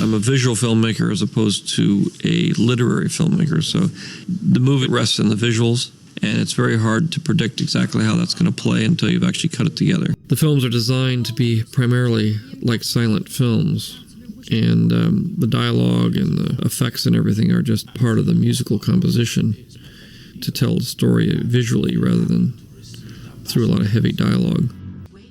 I'm a visual filmmaker as opposed to a literary filmmaker. So the movie rests in the visuals, and it's very hard to predict exactly how that's going to play until you've actually cut it together. The films are designed to be primarily like silent films, and the dialogue and the effects and everything are just part of the musical composition to tell the story visually rather than through a lot of heavy dialogue.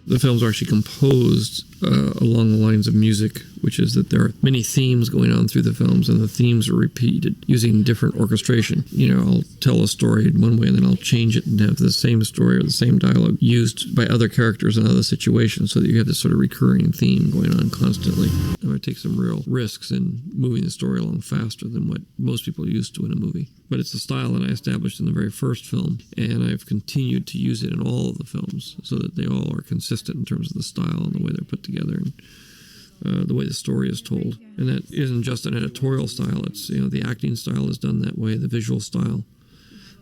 The films are actually composed along the lines of music, which is that there are many themes going on through the films, and the themes are repeated using different orchestration. I'll tell a story in one way, and then I'll change it and have the same story or the same dialogue used by other characters in other situations, so that you have this sort of recurring theme going on constantly. I take some real risks in moving the story along faster than what most people are used to in a movie. But it's a style that I established in the very first film, and I've continued to use it in all of the films so that they all are consistent in terms of the style and the way they're put together and the way the story is told. And that isn't just an editorial style. It's, the acting style is done that way, the visual style.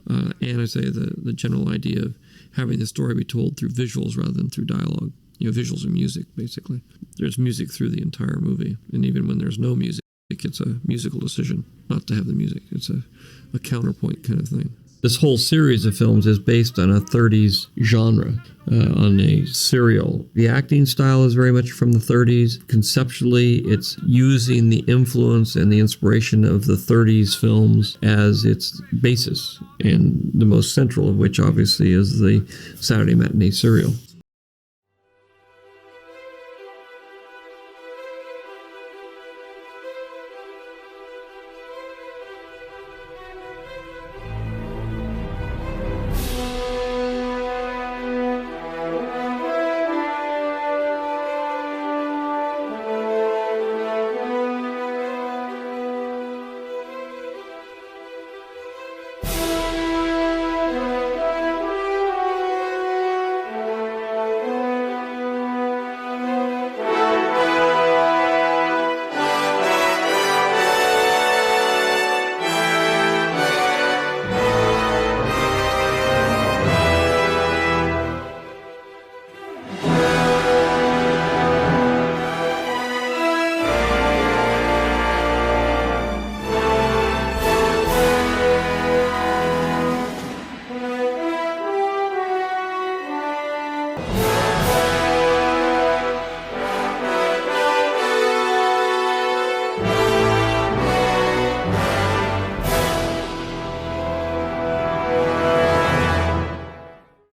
And I say the general idea of having the story be told through visuals rather than through dialogue. Visuals and music, basically. There's music through the entire movie. And even when there's no music, it's a musical decision not to have the music. It's a counterpoint kind of thing. This whole series of films is based on a 30s genre, on a serial. The acting style is very much from the 30s. Conceptually, it's using the influence and the inspiration of the 30s films as its basis, and the most central of which, obviously, is the Saturday matinee serial.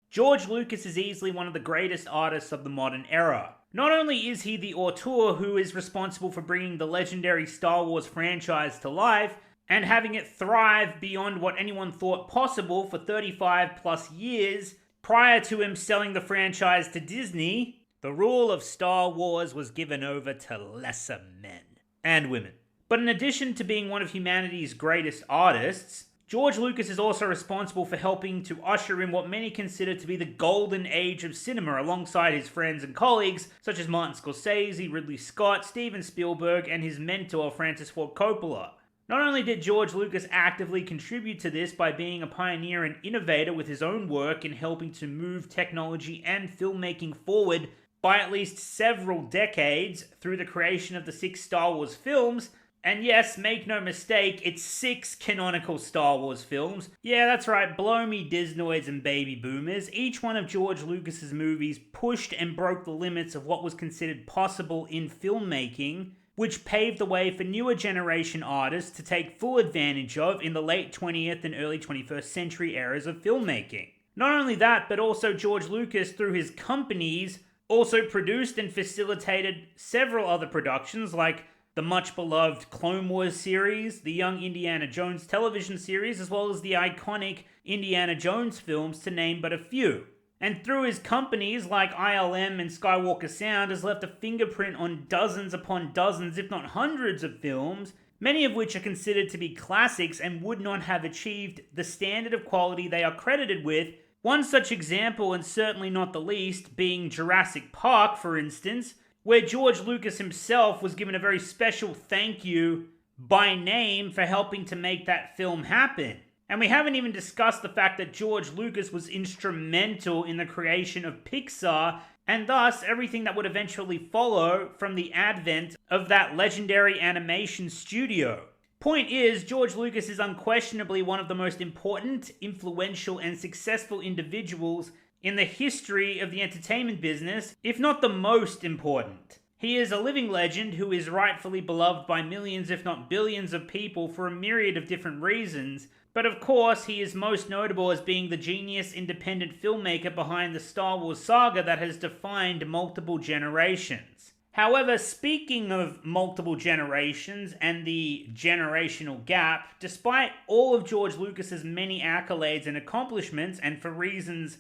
George Lucas is easily one of the greatest artists of the modern era. Not only is he the auteur who is responsible for bringing the legendary Star Wars franchise to life, and having it thrive beyond what anyone thought possible for 35 plus years prior to him selling the franchise to Disney, the rule of Star Wars was given over to lesser men and women. But in addition to being one of humanity's greatest artists, George Lucas is also responsible for helping to usher in what many consider to be the golden age of cinema alongside his friends and colleagues such as Martin Scorsese, Ridley Scott, Steven Spielberg, and his mentor Francis Ford Coppola. Not only did George Lucas actively contribute to this by being a pioneer and innovator with his own work in helping to move technology and filmmaking forward by at least several decades through the creation of the 6 Star Wars films. And yes, make no mistake, it's 6 canonical Star Wars films. Yeah, that's right, blow me Disnoids and baby boomers. Each one of George Lucas's movies pushed and broke the limits of what was considered possible in filmmaking, which paved the way for newer generation artists to take full advantage of in the late 20th and early 21st century eras of filmmaking. Not only that, but also George Lucas, through his companies, also produced and facilitated several other productions like the much-beloved Clone Wars series, the Young Indiana Jones television series, as well as the iconic Indiana Jones films, to name but a few. And through his companies like ILM and Skywalker Sound has left a fingerprint on dozens upon dozens, if not hundreds of films, many of which are considered to be classics and would not have achieved the standard of quality they are credited with. One such example, and certainly not the least, being Jurassic Park, for instance, where George Lucas himself was given a very special thank you by name for helping to make that film happen. And we haven't even discussed the fact that George Lucas was instrumental in the creation of Pixar and thus everything that would eventually follow from the advent of that legendary animation studio. Point is, George Lucas is unquestionably one of the most important, influential, and successful individuals in the history of the entertainment business, if not the most important. He is a living legend who is rightfully beloved by millions, if not billions, of people for a myriad of different reasons, but of course he is most notable as being the genius independent filmmaker behind the Star Wars saga that has defined multiple generations. However, speaking of multiple generations and the generational gap, despite all of George Lucas's many accolades and accomplishments, and for reasons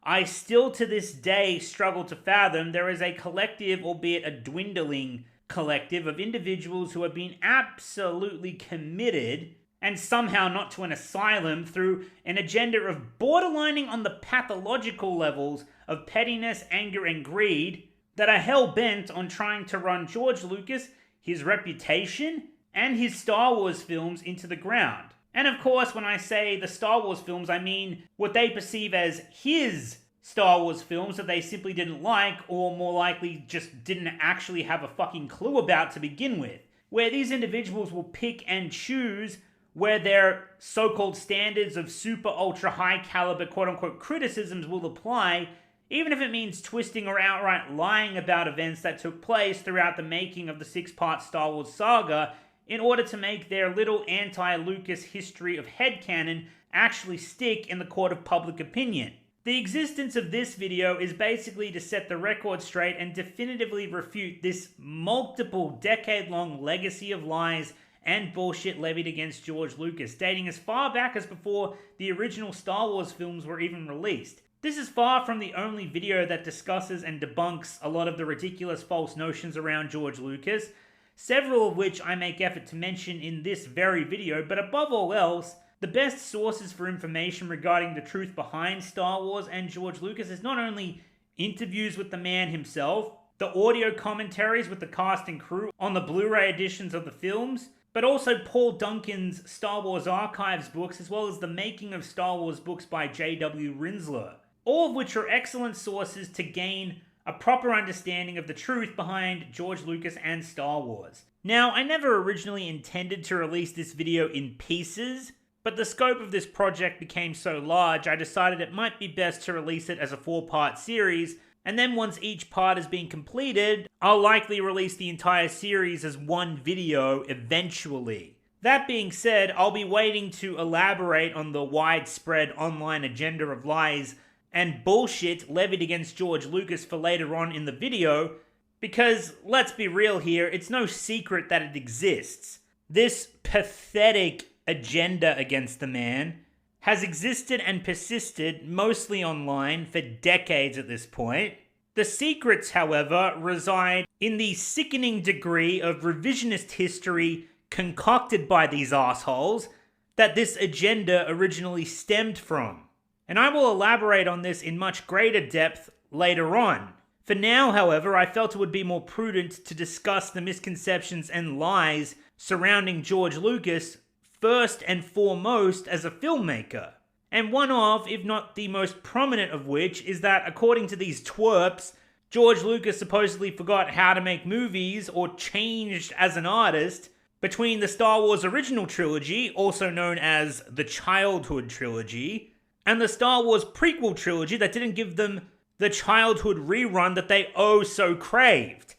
I still to this day struggle to fathom, there is a collective, albeit a dwindling collective, of individuals who have been absolutely committed, and somehow not to an asylum, through an agenda of borderlining on the pathological levels of pettiness, anger, and greed, that are hell-bent on trying to run George Lucas, his reputation, and his Star Wars films into the ground. And of course, when I say the Star Wars films, I mean what they perceive as his Star Wars films that they simply didn't like, or more likely just didn't actually have a fucking clue about to begin with. Where these individuals will pick and choose where their so-called standards of super ultra high caliber quote-unquote criticisms will apply, even if it means twisting or outright lying about events that took place throughout the making of the 6-part Star Wars saga, in order to make their little anti-Lucas history of headcanon actually stick in the court of public opinion. The existence of this video is basically to set the record straight and definitively refute this multiple decade-long legacy of lies and bullshit levied against George Lucas, dating as far back as before the original Star Wars films were even released. This is far from the only video that discusses and debunks a lot of the ridiculous false notions around George Lucas, several of which I make effort to mention in this very video, but above all else, the best sources for information regarding the truth behind Star Wars and George Lucas is not only interviews with the man himself, the audio commentaries with the cast and crew on the Blu-ray editions of the films, but also Paul Duncan's Star Wars Archives books, as well as the Making of Star Wars books by J.W. Rinsler, all of which are excellent sources to gain a proper understanding of the truth behind George Lucas and Star Wars. Now, I never originally intended to release this video in pieces, but the scope of this project became so large, I decided it might be best to release it as a 4-part series, and then once each part has been completed, I'll likely release the entire series as one video eventually. That being said, I'll be waiting to elaborate on the widespread online agenda of lies and bullshit levied against George Lucas for later on in the video, because, let's be real here, it's no secret that it exists. This pathetic agenda against the man has existed and persisted, mostly online, for decades at this point. The secrets, however, reside in the sickening degree of revisionist history concocted by these assholes that this agenda originally stemmed from. And I will elaborate on this in much greater depth later on. For now, however, I felt it would be more prudent to discuss the misconceptions and lies surrounding George Lucas first and foremost as a filmmaker. And one of, if not the most prominent of which, is that according to these twerps, George Lucas supposedly forgot how to make movies or changed as an artist between the Star Wars original trilogy, also known as the childhood trilogy, and the Star Wars prequel trilogy that didn't give them the childhood rerun that they oh so craved.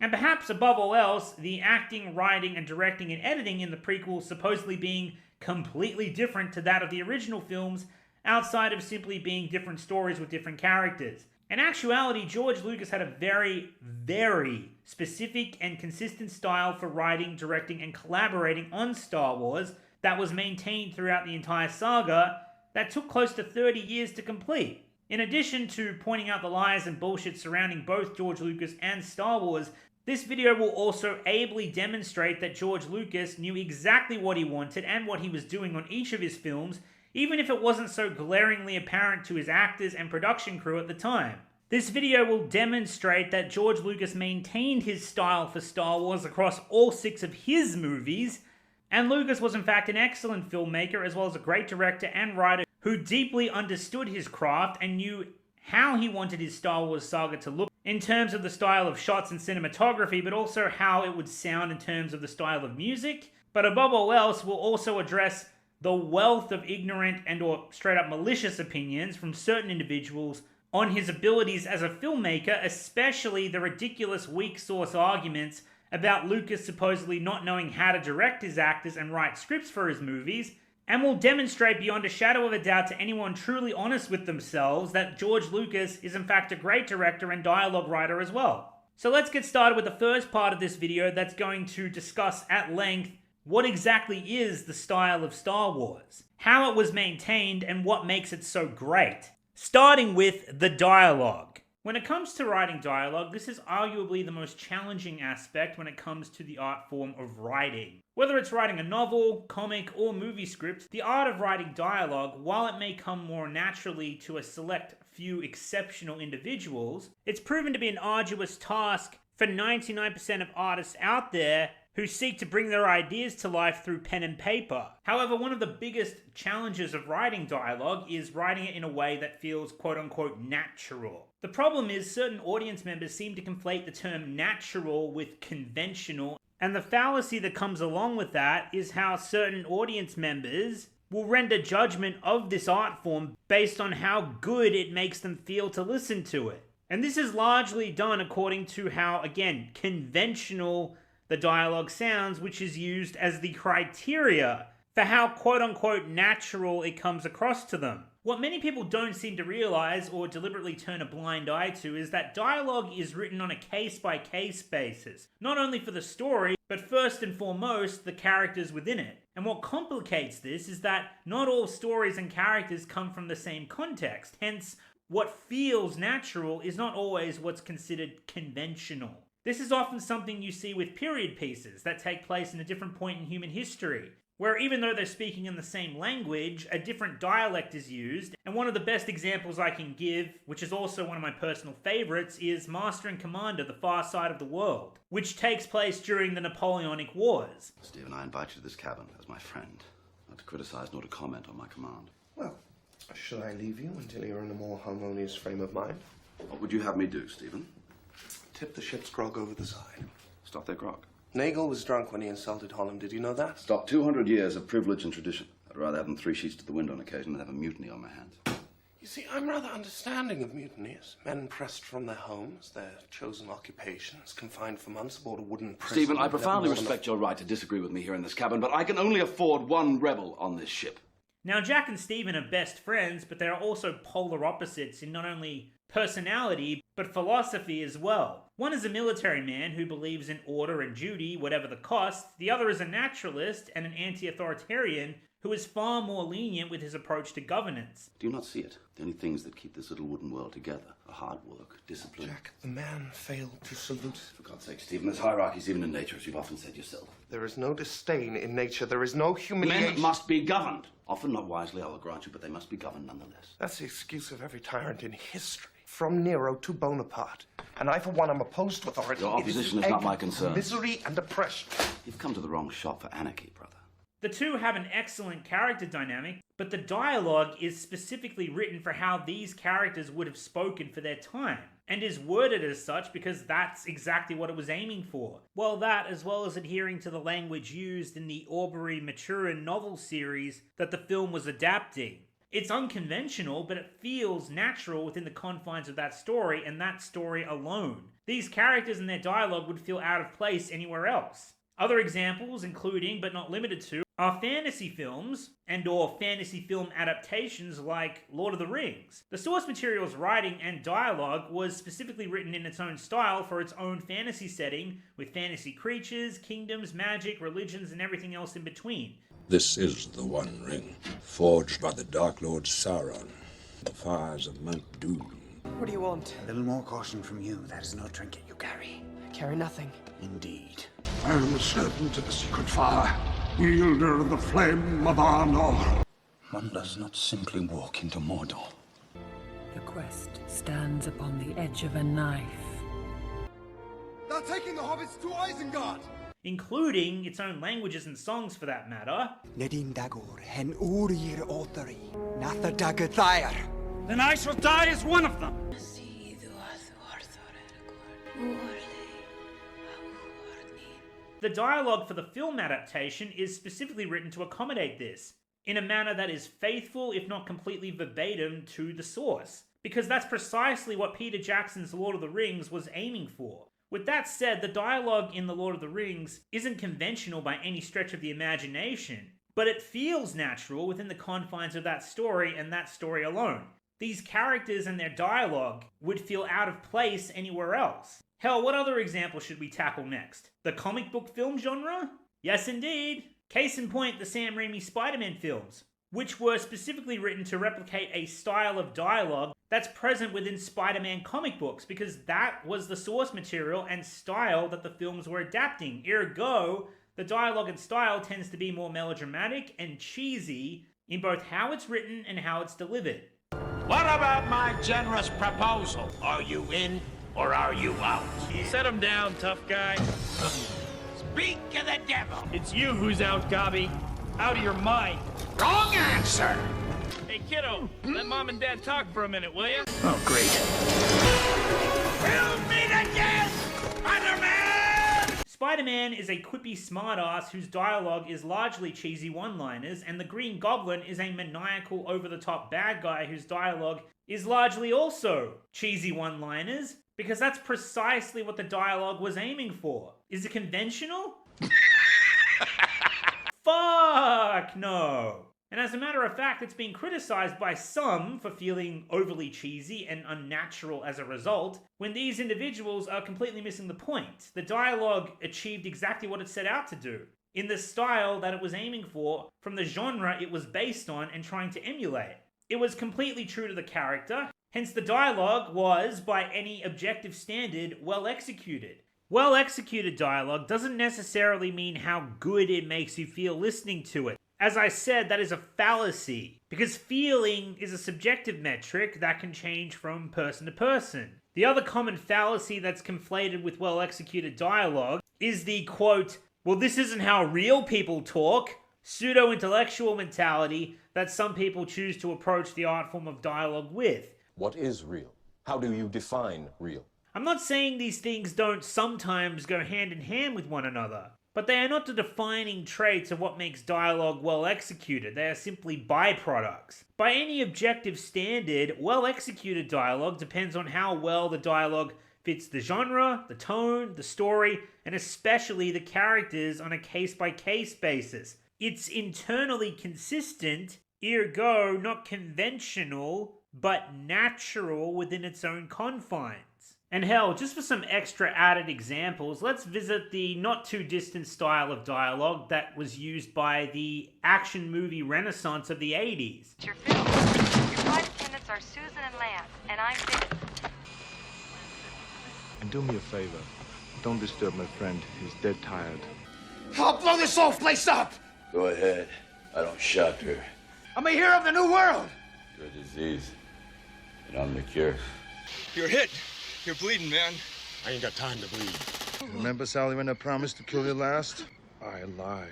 And perhaps above all else, the acting, writing, and directing and editing in the prequels supposedly being completely different to that of the original films, outside of simply being different stories with different characters. In actuality, George Lucas had a very, very specific and consistent style for writing, directing, and collaborating on Star Wars that was maintained throughout the entire saga that took close to 30 years to complete. In addition to pointing out the lies and bullshit surrounding both George Lucas and Star Wars, this video will also ably demonstrate that George Lucas knew exactly what he wanted and what he was doing on each of his films, even if it wasn't so glaringly apparent to his actors and production crew at the time. This video will demonstrate that George Lucas maintained his style for Star Wars across all 6 of his movies, and Lucas was in fact an excellent filmmaker as well as a great director and writer who deeply understood his craft and knew how he wanted his Star Wars saga to look in terms of the style of shots and cinematography, but also how it would sound in terms of the style of music. But above all else, we'll also address the wealth of ignorant and or straight up malicious opinions from certain individuals on his abilities as a filmmaker, especially the ridiculous weak source arguments about Lucas supposedly not knowing how to direct his actors and write scripts for his movies, and will demonstrate beyond a shadow of a doubt to anyone truly honest with themselves that George Lucas is in fact a great director and dialogue writer as well. So let's get started with the first part of this video that's going to discuss at length what exactly is the style of Star Wars, how it was maintained, and what makes it so great. Starting with the dialogue. When it comes to writing dialogue, this is arguably the most challenging aspect when it comes to the art form of writing. Whether it's writing a novel, comic, or movie script, the art of writing dialogue, while it may come more naturally to a select few exceptional individuals, it's proven to be an arduous task for 99% of artists out there who seek to bring their ideas to life through pen and paper. However, one of the biggest challenges of writing dialogue is writing it in a way that feels quote-unquote natural. The problem is certain audience members seem to conflate the term natural with conventional, and the fallacy that comes along with that is how certain audience members will render judgment of this art form based on how good it makes them feel to listen to it. And this is largely done according to how, again, conventional the dialogue sounds, which is used as the criteria for how quote-unquote natural it comes across to them. What many people don't seem to realize or deliberately turn a blind eye to is that dialogue is written on a case-by-case basis, not only for the story, but first and foremost, the characters within it. And what complicates this is that not all stories and characters come from the same context, hence, what feels natural is not always what's considered conventional. This is often something you see with period pieces that take place in a different point in human history, where even though they're speaking in the same language, a different dialect is used. And one of the best examples I can give, which is also one of my personal favorites, is Master and Commander, The Far Side of the World, which takes place during the Napoleonic Wars. Stephen, I invite you to this cabin as my friend, not to criticize nor to comment on my command. Well, shall I leave you until you're in a more harmonious frame of mind? What would you have me do, Stephen? Tip the ship's grog over the side. Stop their grog. Nagel was drunk when he insulted Holland. Did you know that? Stop 200 years of privilege and tradition. I'd rather have them 3 sheets to the wind on occasion than have a mutiny on my hands. You see, I'm rather understanding of mutinies. Men pressed from their homes, their chosen occupations, confined for months aboard a wooden prison. Stephen, I profoundly respect your right to disagree with me here in this cabin, but I can only afford one rebel on this ship. Now, Jack and Stephen are best friends, but they are also polar opposites in not only personality, but philosophy as well. One is a military man who believes in order and duty, whatever the cost. The other is a naturalist and an anti-authoritarian who is far more lenient with his approach to governance. Do you not see it? The only things that keep this little wooden world together are hard work, discipline. Jack, the man failed to salute. For God's sake, Stephen, there's hierarchies even in nature, as you've often said yourself. There is no disdain in nature. There is no humiliation. Men must be governed. Often not wisely, I will grant you, but they must be governed nonetheless. That's the excuse of every tyrant in history, from Nero to Bonaparte. And I, for one, am opposed to authority. Your opposition is not my concern. Misery and oppression. You've come to the wrong shop for anarchy, brother. The two have an excellent character dynamic, but the dialogue is specifically written for how these characters would have spoken for their time, and is worded as such because that's exactly what it was aiming for. Well, that, as well as adhering to the language used in the Aubrey Maturin novel series that the film was adapting. It's unconventional, but it feels natural within the confines of that story, and that story alone. These characters and their dialogue would feel out of place anywhere else. Other examples, including but not limited to, are fantasy films and or fantasy film adaptations like Lord of the Rings. The source material's writing and dialogue was specifically written in its own style for its own fantasy setting, with fantasy creatures, kingdoms, magic, religions, and everything else in between. This is the One Ring, forged by the Dark Lord Sauron, the fires of Mount Doom. What do you want? A little more caution from you. That is no trinket you carry. I carry nothing. Indeed. I am a servant of the secret fire, wielder of the flame of Arnor. One does not simply walk into Mordor. The quest stands upon the edge of a knife. They're taking the hobbits to Isengard! including its own languages and songs for that matter. Nedin Dagor, hen Urir Othari, Natha Dagathair. Then I shall die as one of them. The dialogue for the film adaptation is specifically written to accommodate this, in a manner that is faithful, if not completely verbatim, to the source. Because that's precisely what Peter Jackson's Lord of the Rings was aiming for. With that said, the dialogue in The Lord of the Rings isn't conventional by any stretch of the imagination, but it feels natural within the confines of that story and that story alone. These characters and their dialogue would feel out of place anywhere else. Hell, what other example should we tackle next? The comic book film genre? Yes, indeed. Case in point, the Sam Raimi Spider-Man films, which were specifically written to replicate a style of dialogue that's present within Spider-Man comic books, because that was the source material and style that the films were adapting. Ergo, the dialogue and style tends to be more melodramatic and cheesy in both how it's written and how it's delivered. What about my generous proposal? Are you in or are you out? Set him down, tough guy. Speak of the devil. It's you who's out, Gobby. Out of your mind. Wrong answer. Hey, kiddo, let Mom and Dad talk for a minute, will you? Oh, great. We'll meet again, Spider-Man! Spider-Man is a quippy smartass whose dialogue is largely cheesy one-liners, and the Green Goblin is a maniacal, over-the-top bad guy whose dialogue is largely also cheesy one-liners, because that's precisely what the dialogue was aiming for. Is it conventional? Fuck no! And as a matter of fact, it's been criticized by some for feeling overly cheesy and unnatural as a result, when these individuals are completely missing the point. The dialogue achieved exactly what it set out to do, in the style that it was aiming for, from the genre it was based on and trying to emulate. It was completely true to the character, hence the dialogue was, by any objective standard, well executed. Well executed dialogue doesn't necessarily mean how good it makes you feel listening to it. As I said, that is a fallacy, because feeling is a subjective metric that can change from person to person. The other common fallacy that's conflated with well-executed dialogue is the, quote, well, this isn't how real people talk, pseudo-intellectual mentality that some people choose to approach the art form of dialogue with. What is real? How do you define real? I'm not saying these things don't sometimes go hand in hand with one another, but they are not the defining traits of what makes dialogue well executed. They are simply byproducts. By any objective standard, well executed dialogue depends on how well the dialogue fits the genre, the tone, the story, and especially the characters on a case-by-case basis. It's internally consistent, ergo not conventional, but natural within its own confines. And hell, just for some extra added examples, let's visit the not-too-distant style of dialogue that was used by the action movie renaissance of the 80s. It's your film. Your flight attendants are Susan and Lance, and I'm Vic. And do me a favor. Don't disturb my friend. He's dead tired. I'll blow this whole place up! Go ahead. I don't shout her. I'm a hero of the new world! Your disease. And I'm the cure. You're hit. You're bleeding, man. I ain't got time to bleed. Remember, Sally, when I promised to kill you last? I lied.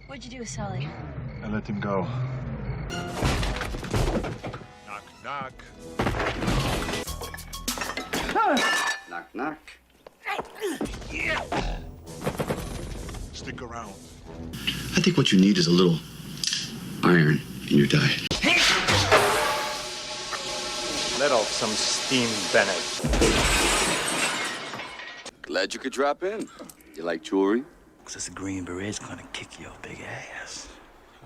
What'd you do with Sully? I let him go. Knock, knock. Knock, knock. Stick around. I think what you need is a little iron in your diet. Let off some steam, Bennett. Glad you could drop in. You like jewelry? Because the Green Beret's gonna kick your big ass.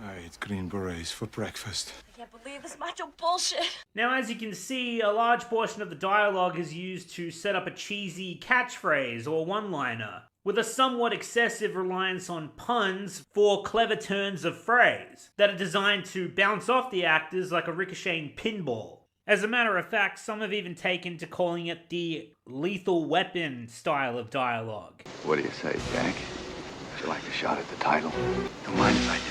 I eat green berets for breakfast. I can't believe this macho bullshit. Now, as you can see, a large portion of the dialogue is used to set up a cheesy catchphrase or one-liner, with a somewhat excessive reliance on puns for clever turns of phrase that are designed to bounce off the actors like a ricocheting pinball. As a matter of fact, some have even taken to calling it the lethal weapon style of dialogue. What do you say, Jack? Would you like a shot at the title? Don't mind if I do.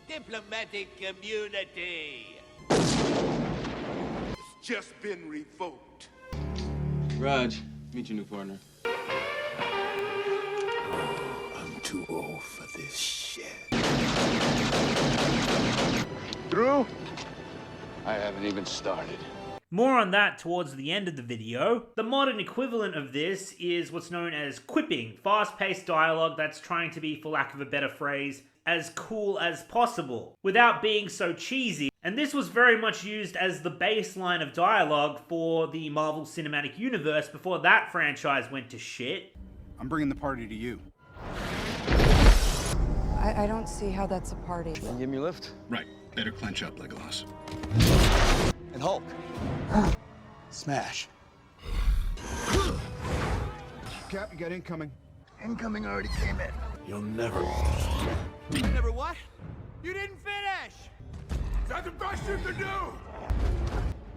Diplomatic immunity. It's just been revoked. Raj, meet your new partner. too old for this shit. Through? I haven't even started. More on that towards the end of the video. The modern equivalent of this is what's known as quipping, fast-paced dialogue that's trying to be, for lack of a better phrase, as cool as possible, without being so cheesy. And this was very much used as the baseline of dialogue for the Marvel Cinematic Universe before that franchise went to shit. I'm bringing the party to you. I don't see how that's a party. Then give me a lift? Right. Better clench up, Legolas. And Hulk. Smash. Cap, you got incoming. Incoming already came in. You'll never. Never what? You didn't finish! Is that the best you can do?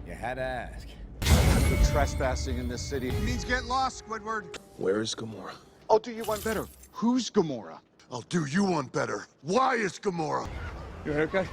You had to ask. The trespassing in this city Means get lost, Squidward. Where is Gamora? I'll do you one better. Who's Gamora? I'll do you one better. Why is Gamora? Your haircut?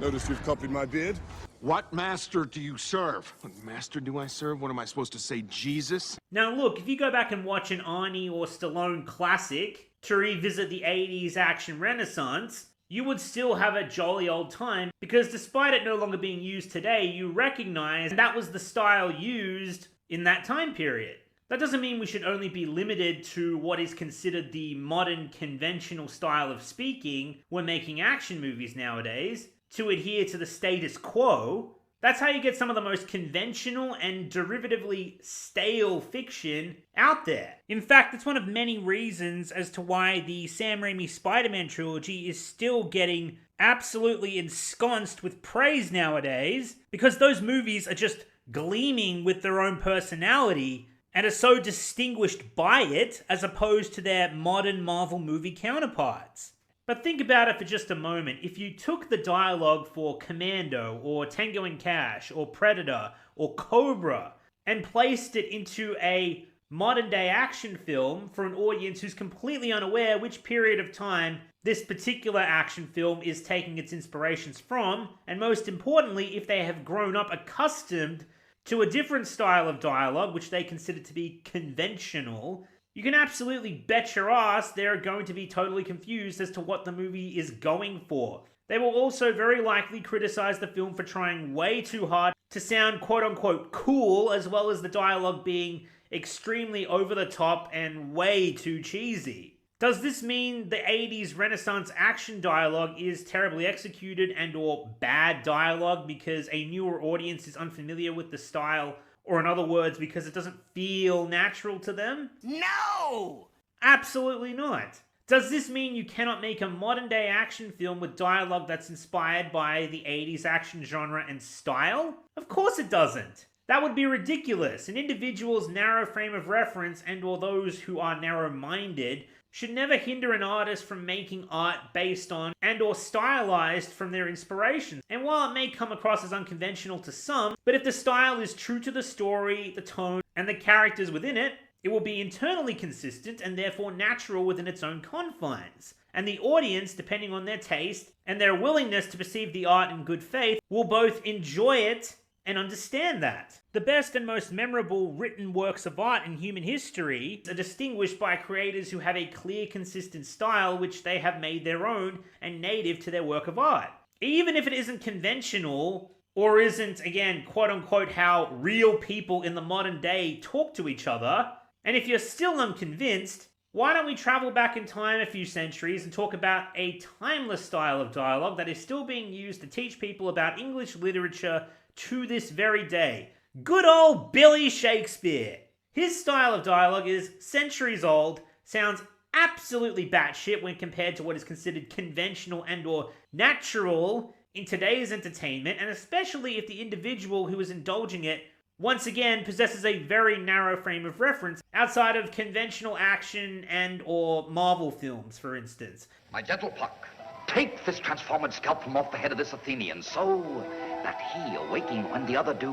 Notice you've copied my beard. What master do you serve? What master do I serve? What am I supposed to say, Jesus? Now look, if you go back and watch an Arnie or Stallone classic to revisit the 80s action renaissance, you would still have a jolly old time, because despite it no longer being used today, you recognize that was the style used in that time period. That doesn't mean we should only be limited to what is considered the modern conventional style of speaking when making action movies nowadays, to adhere to the status quo. That's how you get some of the most conventional and derivatively stale fiction out there. In fact, it's one of many reasons as to why the Sam Raimi Spider-Man trilogy is still getting absolutely ensconced with praise nowadays, because those movies are just gleaming with their own personality and are so distinguished by it as opposed to their modern Marvel movie counterparts. But think about it for just a moment. If you took the dialogue for Commando, or Tango and Cash, or Predator, or Cobra, and placed it into a modern-day action film for an audience who's completely unaware which period of time this particular action film is taking its inspirations from, and most importantly, if they have grown up accustomed to a different style of dialogue, which they consider to be conventional, you can absolutely bet your ass they're going to be totally confused as to what the movie is going for. They will also very likely criticize the film for trying way too hard to sound quote-unquote cool, as well as the dialogue being extremely over-the-top and way too cheesy. Does this mean the 80s Renaissance action dialogue is terribly executed and or bad dialogue because a newer audience is unfamiliar with the style, or in other words, because it doesn't feel natural to them? No! Absolutely not. Does this mean you cannot make a modern-day action film with dialogue that's inspired by the 80s action genre and style? Of course it doesn't. That would be ridiculous. An individual's narrow frame of reference and or those who are narrow-minded should never hinder an artist from making art based on and or stylized from their inspirations. And while it may come across as unconventional to some, but if the style is true to the story, the tone, and the characters within it, it will be internally consistent and therefore natural within its own confines. And the audience, depending on their taste and their willingness to perceive the art in good faith, will both enjoy it and understand that. The best and most memorable written works of art in human history are distinguished by creators who have a clear, consistent style which they have made their own and native to their work of art. Even if it isn't conventional, or isn't, again, quote-unquote, how real people in the modern day talk to each other, and if you're still unconvinced, why don't we travel back in time a few centuries and talk about a timeless style of dialogue that is still being used to teach people about English literature to this very day? Good old Billy Shakespeare. His style of dialogue is centuries old, sounds absolutely batshit when compared to what is considered conventional and or natural in today's entertainment, and especially if the individual who is indulging it once again possesses a very narrow frame of reference outside of conventional action and or Marvel films, for instance. My gentle Puck, take this transformed scalp from off the head of this Athenian, so that he, awaking when the other do,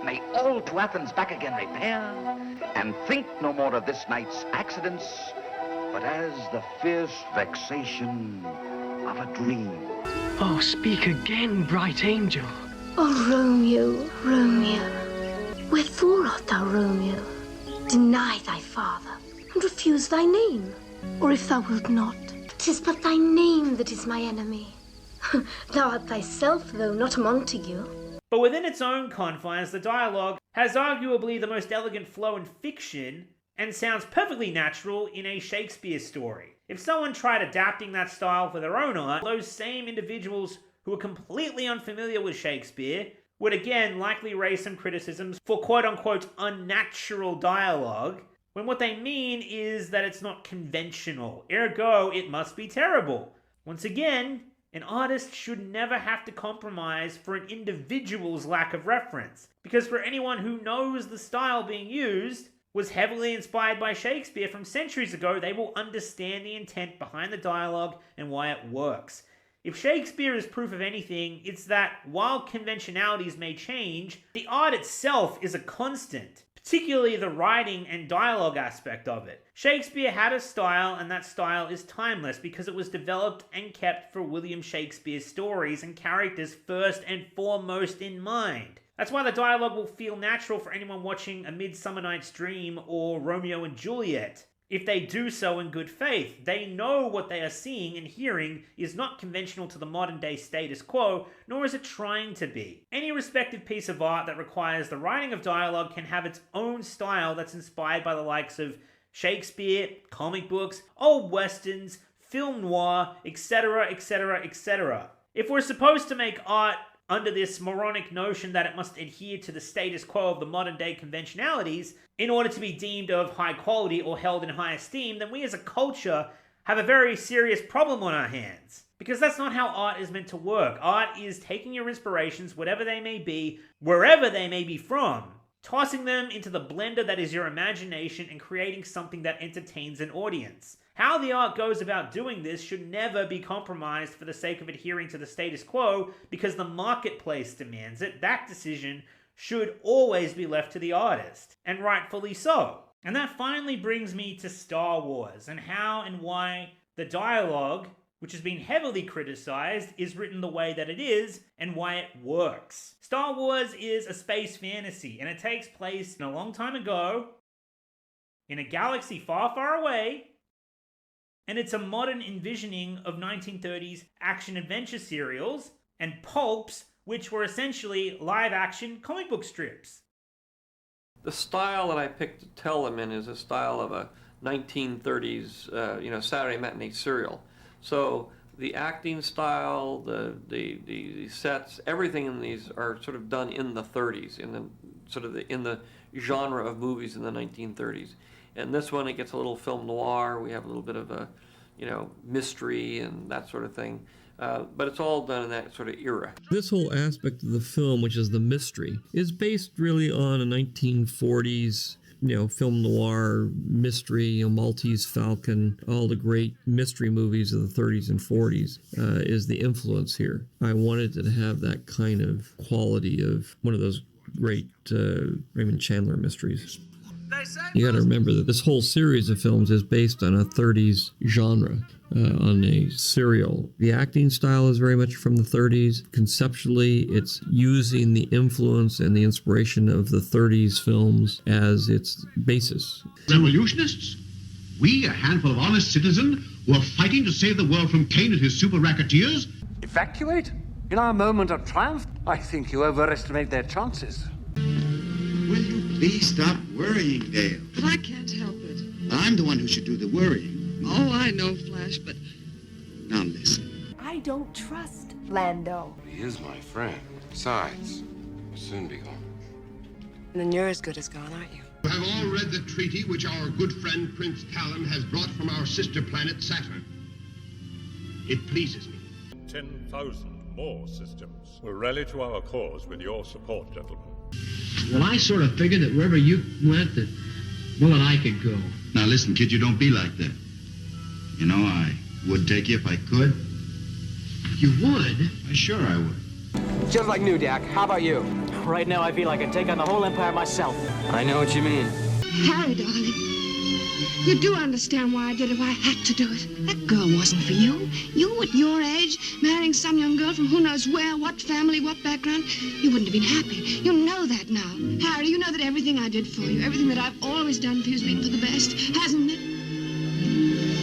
may all to Athens back again repair, and think no more of this night's accidents, but as the fierce vexation of a dream. Oh, speak again, bright angel. Oh, Romeo, Romeo, wherefore art thou Romeo? Deny thy father, and refuse thy name. or if thou wilt not. 'Tis but thy name that is my enemy. Thou art thyself, though not a Montague. But within its own confines, the dialogue has arguably the most elegant flow in fiction and sounds perfectly natural in a Shakespeare story. If someone tried adapting that style for their own art, those same individuals who are completely unfamiliar with Shakespeare would again likely raise some criticisms for quote-unquote unnatural dialogue, when what they mean is that it's not conventional, ergo it must be terrible. Once again, an artist should never have to compromise for an individual's lack of reference, because for anyone who knows the style being used was heavily inspired by Shakespeare from centuries ago, they will understand the intent behind the dialogue and why it works. If Shakespeare is proof of anything, it's that while conventionalities may change, the art itself is a constant, particularly the writing and dialogue aspect of it. Shakespeare had a style, and that style is timeless because it was developed and kept for William Shakespeare's stories and characters first and foremost in mind. That's why the dialogue will feel natural for anyone watching A Midsummer Night's Dream or Romeo and Juliet. If they do so in good faith, they know what they are seeing and hearing is not conventional to the modern day status quo, nor is it trying to be. Any respective piece of art that requires the writing of dialogue can have its own style that's inspired by the likes of Shakespeare, comic books, old westerns, film noir, etc., etc., etc. If we're supposed to make art under this moronic notion that it must adhere to the status quo of the modern day conventionalities in order to be deemed of high quality or held in high esteem, then we as a culture have a very serious problem on our hands. Because that's not how art is meant to work. Art is taking your inspirations, whatever they may be, wherever they may be from, tossing them into the blender that is your imagination and creating something that entertains an audience. How the art goes about doing this should never be compromised for the sake of adhering to the status quo because the marketplace demands it. That decision should always be left to the artist, and rightfully so. And that finally brings me to Star Wars and how and why the dialogue, which has been heavily criticized, is written the way that it is and why it works. Star Wars is a space fantasy, and it takes place in a long time ago, in a galaxy far, far away, and it's a modern envisioning of 1930s action-adventure serials and pulps, which were essentially live-action comic book strips. The style that I picked to tell them in is a style of a 1930s, Saturday matinee serial. So the acting style, the sets, everything in these are sort of done in the 30s, in the genre of movies in the 1930s. And this one, it gets a little film noir. We have a little bit of a, mystery and that sort of thing. But it's all done in that sort of era. This whole aspect of the film, which is the mystery, is based really on a 1940s, film noir mystery, Maltese Falcon, all the great mystery movies of the 30s and 40s is the influence here. I wanted to have that kind of quality of one of those great Raymond Chandler mysteries. You got to remember that this whole series of films is based on a 30s genre, on a serial. The acting style is very much from the 30s. Conceptually, it's using the influence and the inspiration of the 30s films as its basis. Revolutionists? We, a handful of honest citizens who are fighting to save the world from Kane and his super racketeers? Evacuate? In our moment of triumph, I think you overestimate their chances. Will you please stop worrying, Dale? But I can't help it. I'm the one who should do the worrying. Oh, I know, Flash, but... Now listen. I don't trust Lando. He is my friend. Besides, he'll soon be gone. Then you're as good as gone, aren't you? You have all read the treaty which our good friend Prince Talon has brought from our sister planet Saturn. It pleases me. 10,000 more systems will rally to our cause with your support, gentlemen. Well, I sort of figured that wherever you went, that Will and I could go. Now listen, kid, you don't be like that. I would take you if I could. You would? Sure I would. Just like new, Dak. How about you? Right now, I feel I can take on the whole empire myself. I know what you mean. Harry, darling, you do understand why I did it, why I had to do it. That girl wasn't for you. You, at your age, marrying some young girl from who knows where, what family, what background, you wouldn't have been happy. You know that now. Harry, you know that everything I did for you, everything that I've always done for you has been for the best, hasn't it?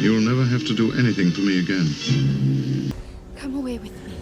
You'll never have to do anything for me again. Come away with me.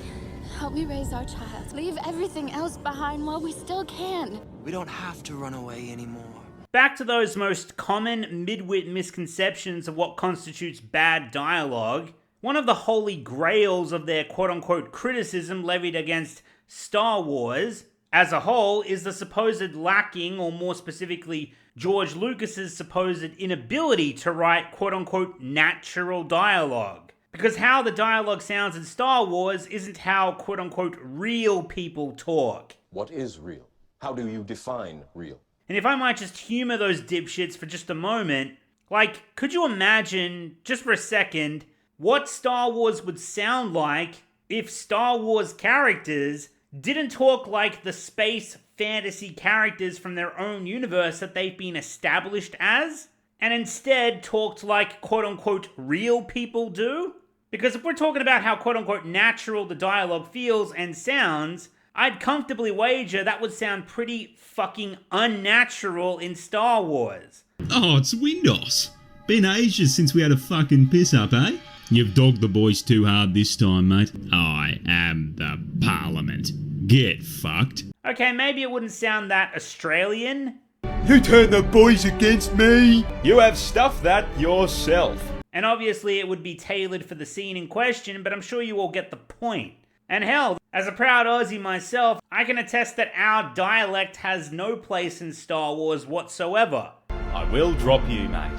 Help me raise our child. Leave everything else behind while we still can. We don't have to run away anymore. Back to those most common mid-wit misconceptions of what constitutes bad dialogue. One of the holy grails of their quote-unquote criticism levied against Star Wars as a whole is the supposed lacking, or more specifically, George Lucas's supposed inability to write quote-unquote natural dialogue. Because how the dialogue sounds in Star Wars isn't how quote-unquote real people talk. What is real? How do you define real? And if I might just humor those dipshits for just a moment, like, could you imagine, just for a second, what Star Wars would sound like if Star Wars characters didn't talk like the space fantasy characters from their own universe that they've been established as, and instead talked like quote-unquote real people do? Because if we're talking about how quote-unquote natural the dialogue feels and sounds, I'd comfortably wager that would sound pretty fucking unnatural in Star Wars. Oh, it's Windows. Been ages since we had a fucking piss up, eh? You've dogged the boys too hard this time, mate. I am the Parliament. Get fucked. Okay, maybe it wouldn't sound that Australian. You turn the boys against me. You have stuffed that yourself. And obviously it would be tailored for the scene in question, but I'm sure you all get the point. And hell, as a proud Aussie myself, I can attest that our dialect has no place in Star Wars whatsoever. I will drop you, mate.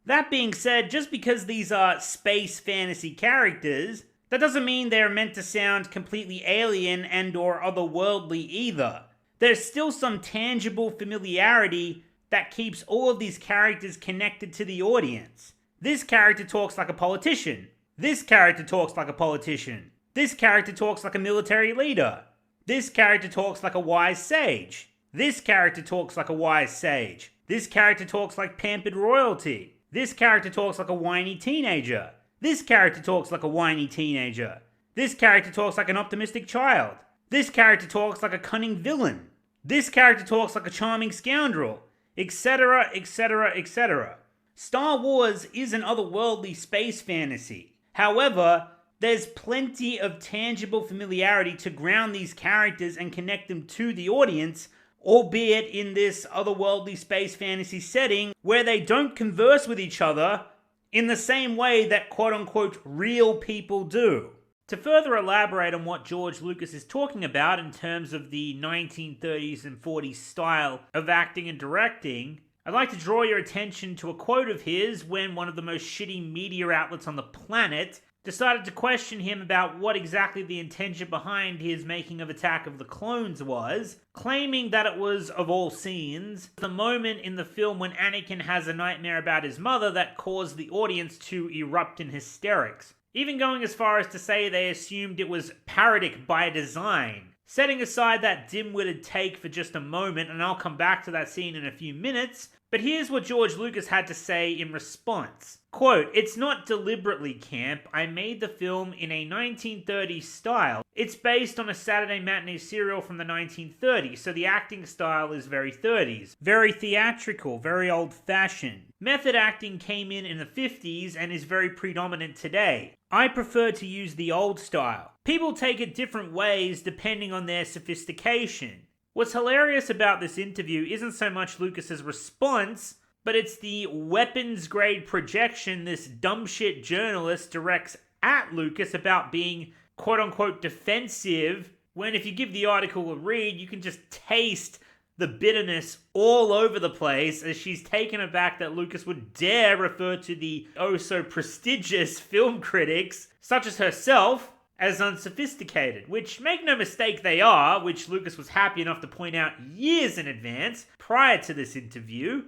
That being said, just because these are space fantasy characters, that doesn't mean they're meant to sound completely alien and or otherworldly either. There's still some tangible familiarity that keeps all of these characters connected to the audience. This character talks like a politician. This character talks like a politician. This character talks like a military leader. This character talks like a wise sage. This character talks like a wise sage. This character talks like pampered royalty. This character talks like a whiny teenager. This character talks like a whiny teenager. This character talks like an optimistic child. This character talks like a cunning villain. This character talks like a charming scoundrel, etc., etc., etc. Star Wars is an otherworldly space fantasy. However, there's plenty of tangible familiarity to ground these characters and connect them to the audience, albeit in this otherworldly space fantasy setting where they don't converse with each other in the same way that quote-unquote real people do. To further elaborate on what George Lucas is talking about in terms of the 1930s and 40s style of acting and directing, I'd like to draw your attention to a quote of his when one of the most shitty media outlets on the planet decided to question him about what exactly the intention behind his making of Attack of the Clones was, claiming that it was, of all scenes, the moment in the film when Anakin has a nightmare about his mother that caused the audience to erupt in hysterics. Even going as far as to say they assumed it was parodic by design. Setting aside that dim-witted take for just a moment, and I'll come back to that scene in a few minutes, but here's what George Lucas had to say in response. Quote, "It's not deliberately camp. I made the film in a 1930s style. It's based on a Saturday matinee serial from the 1930s, so the acting style is very 30s. Very theatrical, very old-fashioned. Method acting came in the 50s and is very predominant today. I prefer to use the old style. People take it different ways depending on their sophistication." What's hilarious about this interview isn't so much Lucas's response, but it's the weapons-grade projection this dumb shit journalist directs at Lucas about being quote-unquote defensive, when if you give the article a read, you can just taste the bitterness all over the place as she's taken aback that Lucas would dare refer to the oh-so-prestigious film critics, such as herself, as unsophisticated, which, make no mistake, they are, which Lucas was happy enough to point out years in advance, prior to this interview.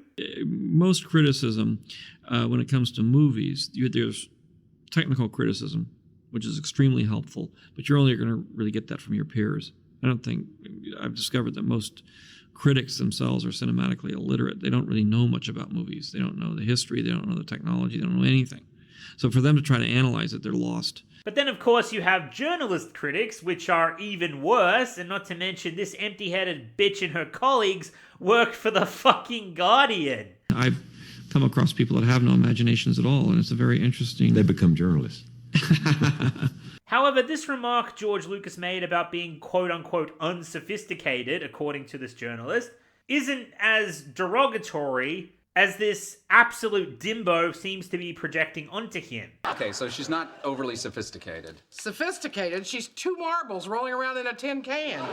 Most criticism, when it comes to movies, there's technical criticism, which is extremely helpful, but you're only going to really get that from your peers. I've discovered that most critics themselves are cinematically illiterate. They don't really know much about movies. They don't know the history, they don't know the technology, they don't know anything. So for them to try to analyze it, they're lost. But then, of course, you have journalist critics, which are even worse, and not to mention this empty-headed bitch and her colleagues work for the fucking Guardian. I've come across people that have no imaginations at all, and it's a very interesting... They become journalists. However, this remark George Lucas made about being quote-unquote unsophisticated, according to this journalist, isn't as derogatory as this absolute dimbo seems to be projecting onto him. Okay, so she's not overly sophisticated. Sophisticated? She's 2 marbles rolling around in a tin can.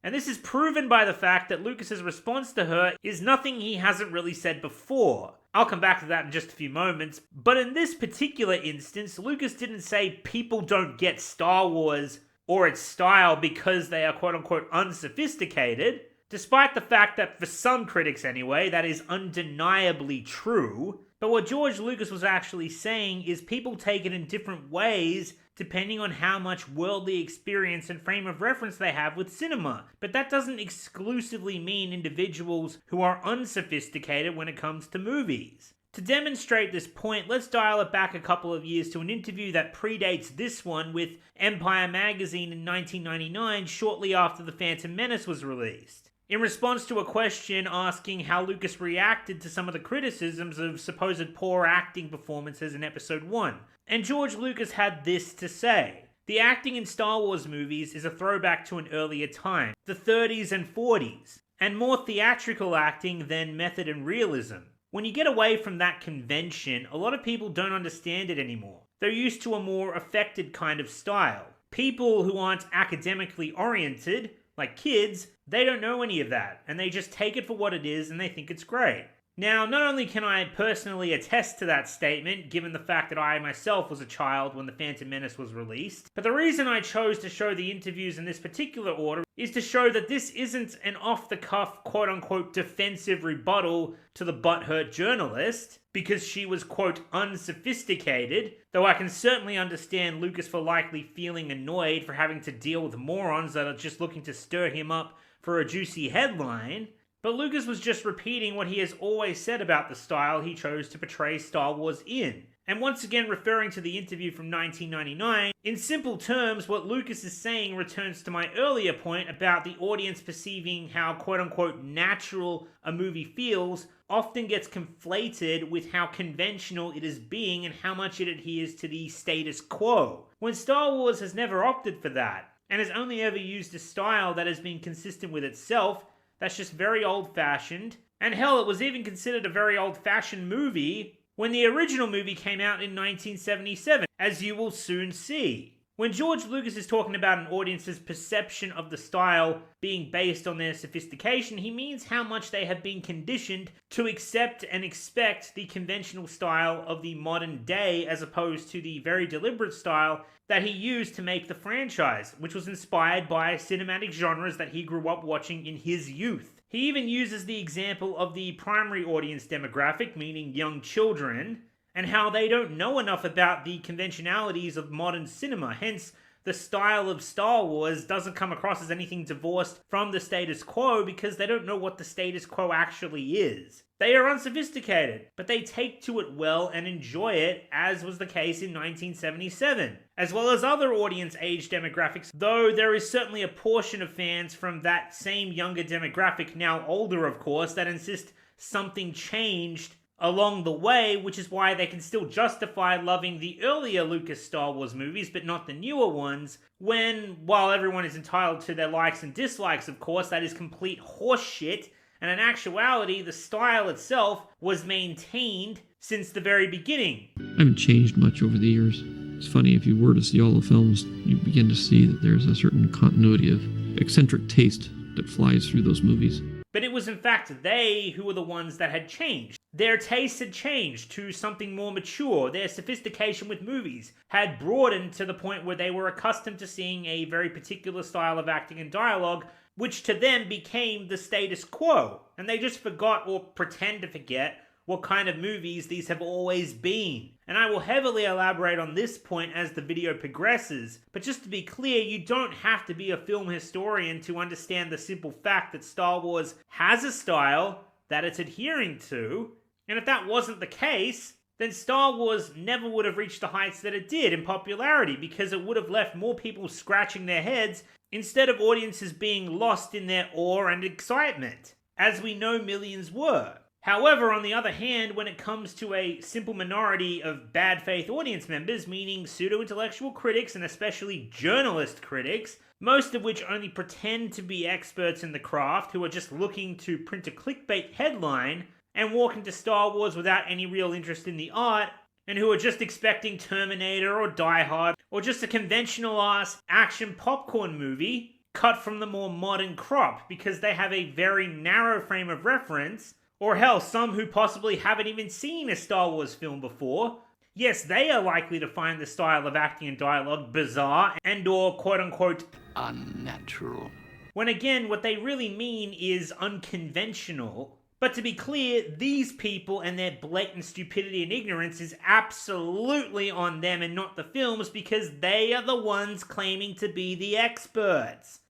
And this is proven by the fact that Lucas's response to her is nothing he hasn't really said before. I'll come back to that in just a few moments, but in this particular instance, Lucas didn't say people don't get Star Wars or its style because they are quote-unquote unsophisticated, despite the fact that for some critics anyway, that is undeniably true. But what George Lucas was actually saying is people take it in different ways depending on how much worldly experience and frame of reference they have with cinema. But that doesn't exclusively mean individuals who are unsophisticated when it comes to movies. To demonstrate this point, let's dial it back a couple of years to an interview that predates this one with Empire magazine in 1999, shortly after The Phantom Menace was released. In response to a question asking how Lucas reacted to some of the criticisms of supposed poor acting performances in Episode 1, and George Lucas had this to say. The acting in Star Wars movies is a throwback to an earlier time, the 30s and 40s, and more theatrical acting than method and realism. When you get away from that convention, a lot of people don't understand it anymore. They're used to a more affected kind of style. People who aren't academically oriented, like kids, they don't know any of that, and they just take it for what it is and they think it's great. Now, not only can I personally attest to that statement, given the fact that I myself was a child when The Phantom Menace was released, but the reason I chose to show the interviews in this particular order is to show that this isn't an off-the-cuff, quote-unquote, defensive rebuttal to the butthurt journalist, because she was, quote, unsophisticated, though I can certainly understand Lucas for likely feeling annoyed for having to deal with morons that are just looking to stir him up for a juicy headline. But Lucas was just repeating what he has always said about the style he chose to portray Star Wars in. And once again referring to the interview from 1999, in simple terms, what Lucas is saying returns to my earlier point about the audience perceiving how quote-unquote natural a movie feels often gets conflated with how conventional it is being and how much it adheres to the status quo, when Star Wars has never opted for that, and has only ever used a style that has been consistent with itself, that's just very old-fashioned. And hell, it was even considered a very old-fashioned movie when the original movie came out in 1977, as you will soon see. When George Lucas is talking about an audience's perception of the style being based on their sophistication, he means how much they have been conditioned to accept and expect the conventional style of the modern day, as opposed to the very deliberate style that he used to make the franchise, which was inspired by cinematic genres that he grew up watching in his youth. He even uses the example of the primary audience demographic, meaning young children, and how they don't know enough about the conventionalities of modern cinema. Hence, the style of Star Wars doesn't come across as anything divorced from the status quo because they don't know what the status quo actually is. They are unsophisticated, but they take to it well and enjoy it, as was the case in 1977, as well as other audience age demographics, though there is certainly a portion of fans from that same younger demographic, now older of course, that insist something changed along the way, which is why they can still justify loving the earlier Lucas Star Wars movies, but not the newer ones, when, while everyone is entitled to their likes and dislikes, of course, that is complete horseshit, and in actuality, the style itself was maintained since the very beginning. I haven't changed much over the years. It's funny, if you were to see all the films, you begin to see that there's a certain continuity of eccentric taste that flies through those movies. But it was in fact they who were the ones that had changed. Their tastes had changed to something more mature. Their sophistication with movies had broadened to the point where they were accustomed to seeing a very particular style of acting and dialogue, which to them became the status quo. And they just forgot, or pretend to forget, what kind of movies these have always been. And I will heavily elaborate on this point as the video progresses, but just to be clear, you don't have to be a film historian to understand the simple fact that Star Wars has a style that it's adhering to, and if that wasn't the case, then Star Wars never would have reached the heights that it did in popularity, because it would have left more people scratching their heads instead of audiences being lost in their awe and excitement, as we know millions were. However, on the other hand, when it comes to a simple minority of bad faith audience members, meaning pseudo-intellectual critics and especially journalist critics, most of which only pretend to be experts in the craft who are just looking to print a clickbait headline and walk into Star Wars without any real interest in the art, and who are just expecting Terminator or Die Hard or just a conventional-ass action popcorn movie cut from the more modern crop because they have a very narrow frame of reference, or hell, some who possibly haven't even seen a Star Wars film before. Yes, they are likely to find the style of acting and dialogue bizarre and or quote-unquote unnatural. When again, what they really mean is unconventional. But to be clear, these people and their blatant stupidity and ignorance is absolutely on them and not the films, because they are the ones claiming to be the experts.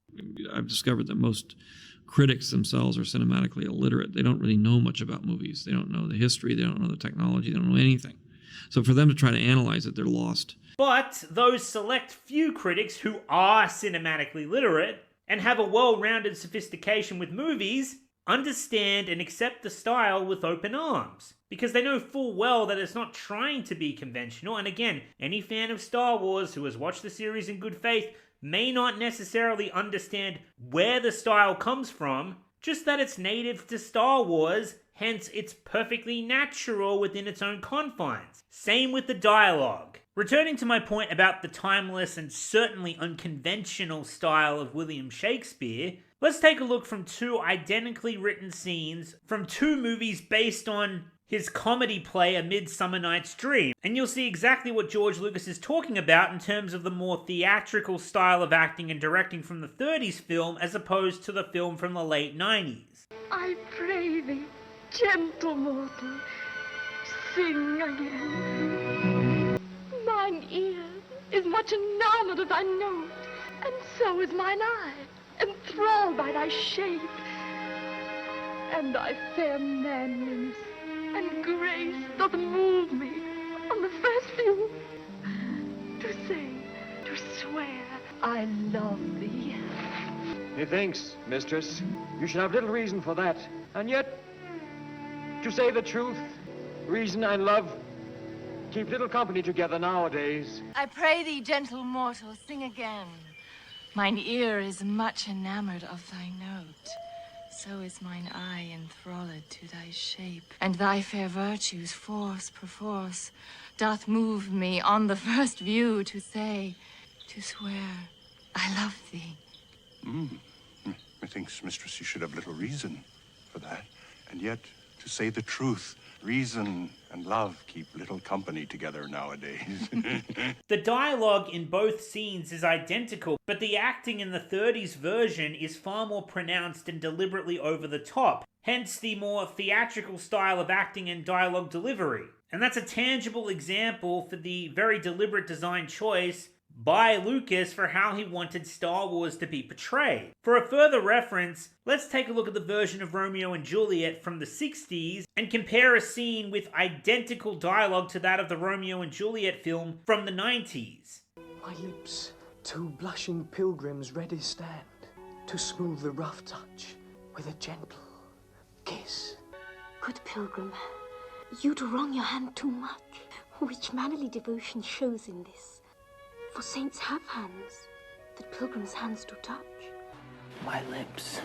I've discovered that most critics themselves are cinematically illiterate. They don't really know much about movies. They don't know the history. They don't know the technology. They don't know anything. So for them to try to analyze it, they're lost. But those select few critics who are cinematically literate and have a well-rounded sophistication with movies understand and accept the style with open arms, because they know full well that it's not trying to be conventional. And again, any fan of Star Wars who has watched the series in good faith may not necessarily understand where the style comes from, just that it's native to Star Wars, hence it's perfectly natural within its own confines. Same with the dialogue. Returning to my point about the timeless and certainly unconventional style of William Shakespeare, let's take a look from two identically written scenes from two movies based on his comedy play A Midsummer Night's Dream, and you'll see exactly what George Lucas is talking about in terms of the more theatrical style of acting and directing from the 30s film as opposed to the film from the late 90s. I pray thee, gentle mortal, sing again. Mine ear is much enamored of thy note, and so is mine eye, enthralled by thy shape, and thy fair manliness and grace doth move me on the first view to say, to swear, I love thee. Methinks, mistress, you should have little reason for that. And yet, to say the truth, reason and love keep little company together nowadays. I pray thee, gentle mortal, sing again. Mine ear is much enamored of thy note. So is mine eye enthralled to thy shape, and thy fair virtues, force perforce, doth move me on the first view to say, to swear, I love thee. Methinks, mistress, you should have little reason for that. And yet, to say the truth, reason and love keep little company together nowadays. The dialogue in both scenes is identical, but the acting in the 30s version is far more pronounced and deliberately over the top, hence the more theatrical style of acting and dialogue delivery. And that's a tangible example for the very deliberate design choice by Lucas for how he wanted Star Wars to be portrayed. For a further reference, let's take a look at the version of Romeo and Juliet from the 60s and compare a scene with identical dialogue to that of the Romeo and Juliet film from the 90s. My lips, two blushing pilgrims ready stand, to smooth the rough touch with a gentle kiss. Good pilgrim, you do wrong your hand too much, which mannerly devotion shows in this. For saints have hands that pilgrims' hands do touch. My lips,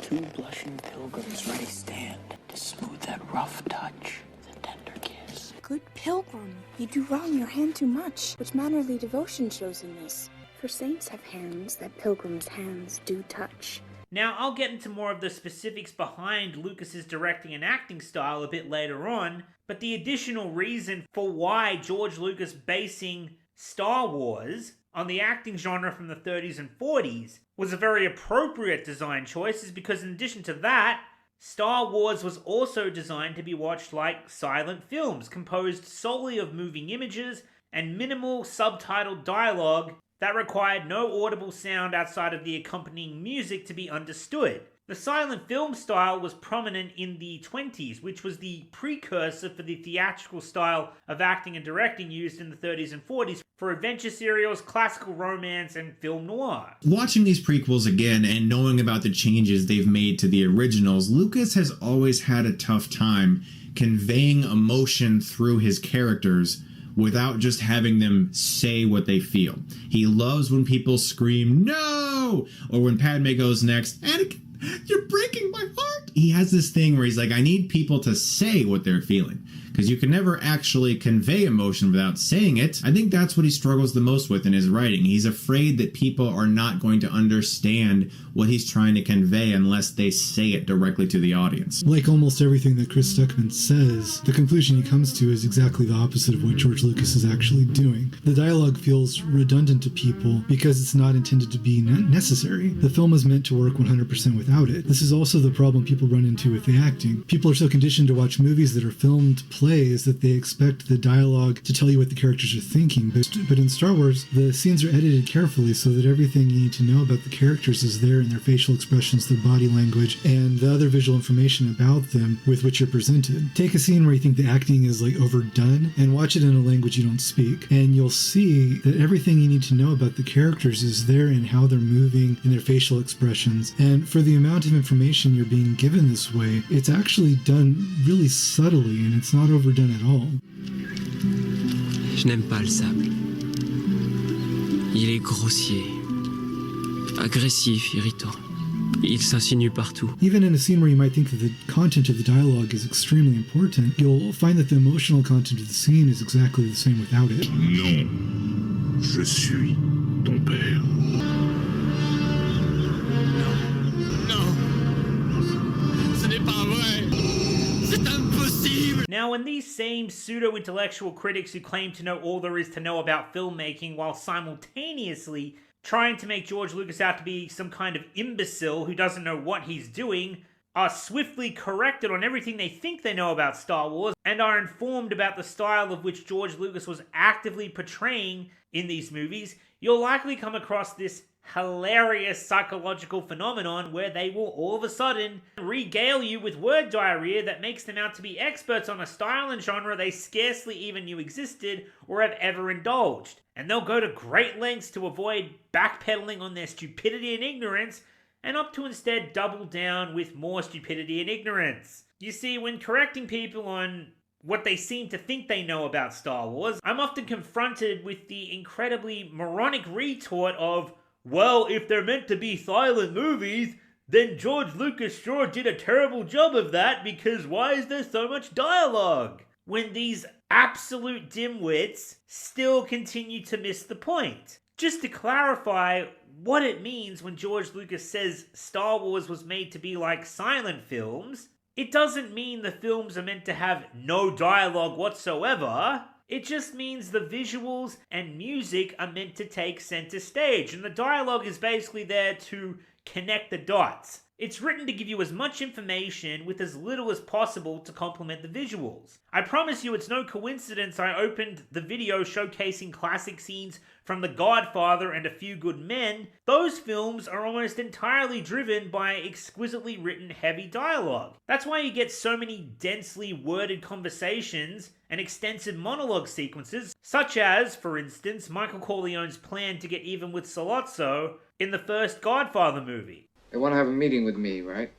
two blushing pilgrims ready stand, to smooth that rough touch with a tender kiss. Good pilgrim, you do wrong your hand too much, which mannerly devotion shows in this. For saints have hands that pilgrims' hands do touch. Now, I'll get into more of the specifics behind Lucas's directing and acting style a bit later on, but the additional reason for why George Lucas basing Star Wars on the acting genre from the 30s and 40s was a very appropriate design choice, is because in addition to that, Star Wars was also designed to be watched like silent films, composed solely of moving images and minimal subtitled dialogue that required no audible sound outside of the accompanying music to be understood. The silent film style was prominent in the 20s, which was the precursor for the theatrical style of acting and directing used in the 30s and 40s for adventure serials, classical romance, and film noir. Watching these prequels again and knowing about the changes they've made to the originals, Lucas has always had a tough time conveying emotion through his characters without just having them say what they feel. He loves when people scream, "No!" or when Padme goes next, "Anakin, you're breaking my heart." He has this thing where he's like, I need people to say what they're feeling, because you can never actually convey emotion without saying it. I think that's what he struggles the most with in his writing. He's afraid that people are not going to understand what he's trying to convey unless they say it directly to the audience. Like almost everything that Chris Stuckman says, the conclusion he comes to is exactly the opposite of what George Lucas is actually doing. The dialogue feels redundant to people because it's not intended to be necessary. The film is meant to work 100% without it. This is also the problem people run into with the acting. People are so conditioned to watch movies that are filmed plays that they expect the dialogue to tell you what the characters are thinking. But in Star Wars, the scenes are edited carefully so that everything you need to know about the characters is there in their facial expressions, their body language, and the other visual information about them with which you're presented. Take a scene where you think the acting is like overdone and watch it in a language you don't speak, and you'll see that everything you need to know about the characters is there in how they're moving, in their facial expressions. And for the amount of information you're being given this way, it's actually done really subtly and it's not overdone at all. Je n'aime pas le sable. Il est grossier, agressif, irritant. Il s'insinue partout. Even in a scene where you might think that the content of the dialogue is extremely important, you'll find that the emotional content of the scene is exactly the same without it. Non, je suis ton père. Now, when these same pseudo-intellectual critics who claim to know all there is to know about filmmaking while simultaneously trying to make George Lucas out to be some kind of imbecile who doesn't know what he's doing, are swiftly corrected on everything they think they know about Star Wars and are informed about the style of which George Lucas was actively portraying in these movies, you'll likely come across this hilarious psychological phenomenon where they will all of a sudden regale you with word diarrhea that makes them out to be experts on a style and genre they scarcely even knew existed or have ever indulged. And they'll go to great lengths to avoid backpedaling on their stupidity and ignorance and opt to instead double down with more stupidity and ignorance. You see, when correcting people on what they seem to think they know about Star Wars, I'm often confronted with the incredibly moronic retort of, well, if they're meant to be silent movies, then George Lucas sure did a terrible job of that because why is there so much dialogue? When these absolute dimwits still continue to miss the point. Just to clarify what it means when George Lucas says Star Wars was made to be like silent films, it doesn't mean the films are meant to have no dialogue whatsoever. It just means the visuals and music are meant to take center stage, and the dialogue is basically there to connect the dots. It's written to give you as much information with as little as possible to complement the visuals. I promise you it's no coincidence I opened the video showcasing classic scenes from The Godfather and A Few Good Men. Those films are almost entirely driven by exquisitely written heavy dialogue. That's why you get so many densely worded conversations and extensive monologue sequences, such as, for instance, Michael Corleone's plan to get even with Sollozzo in the first Godfather movie. They want to have a meeting with me, right?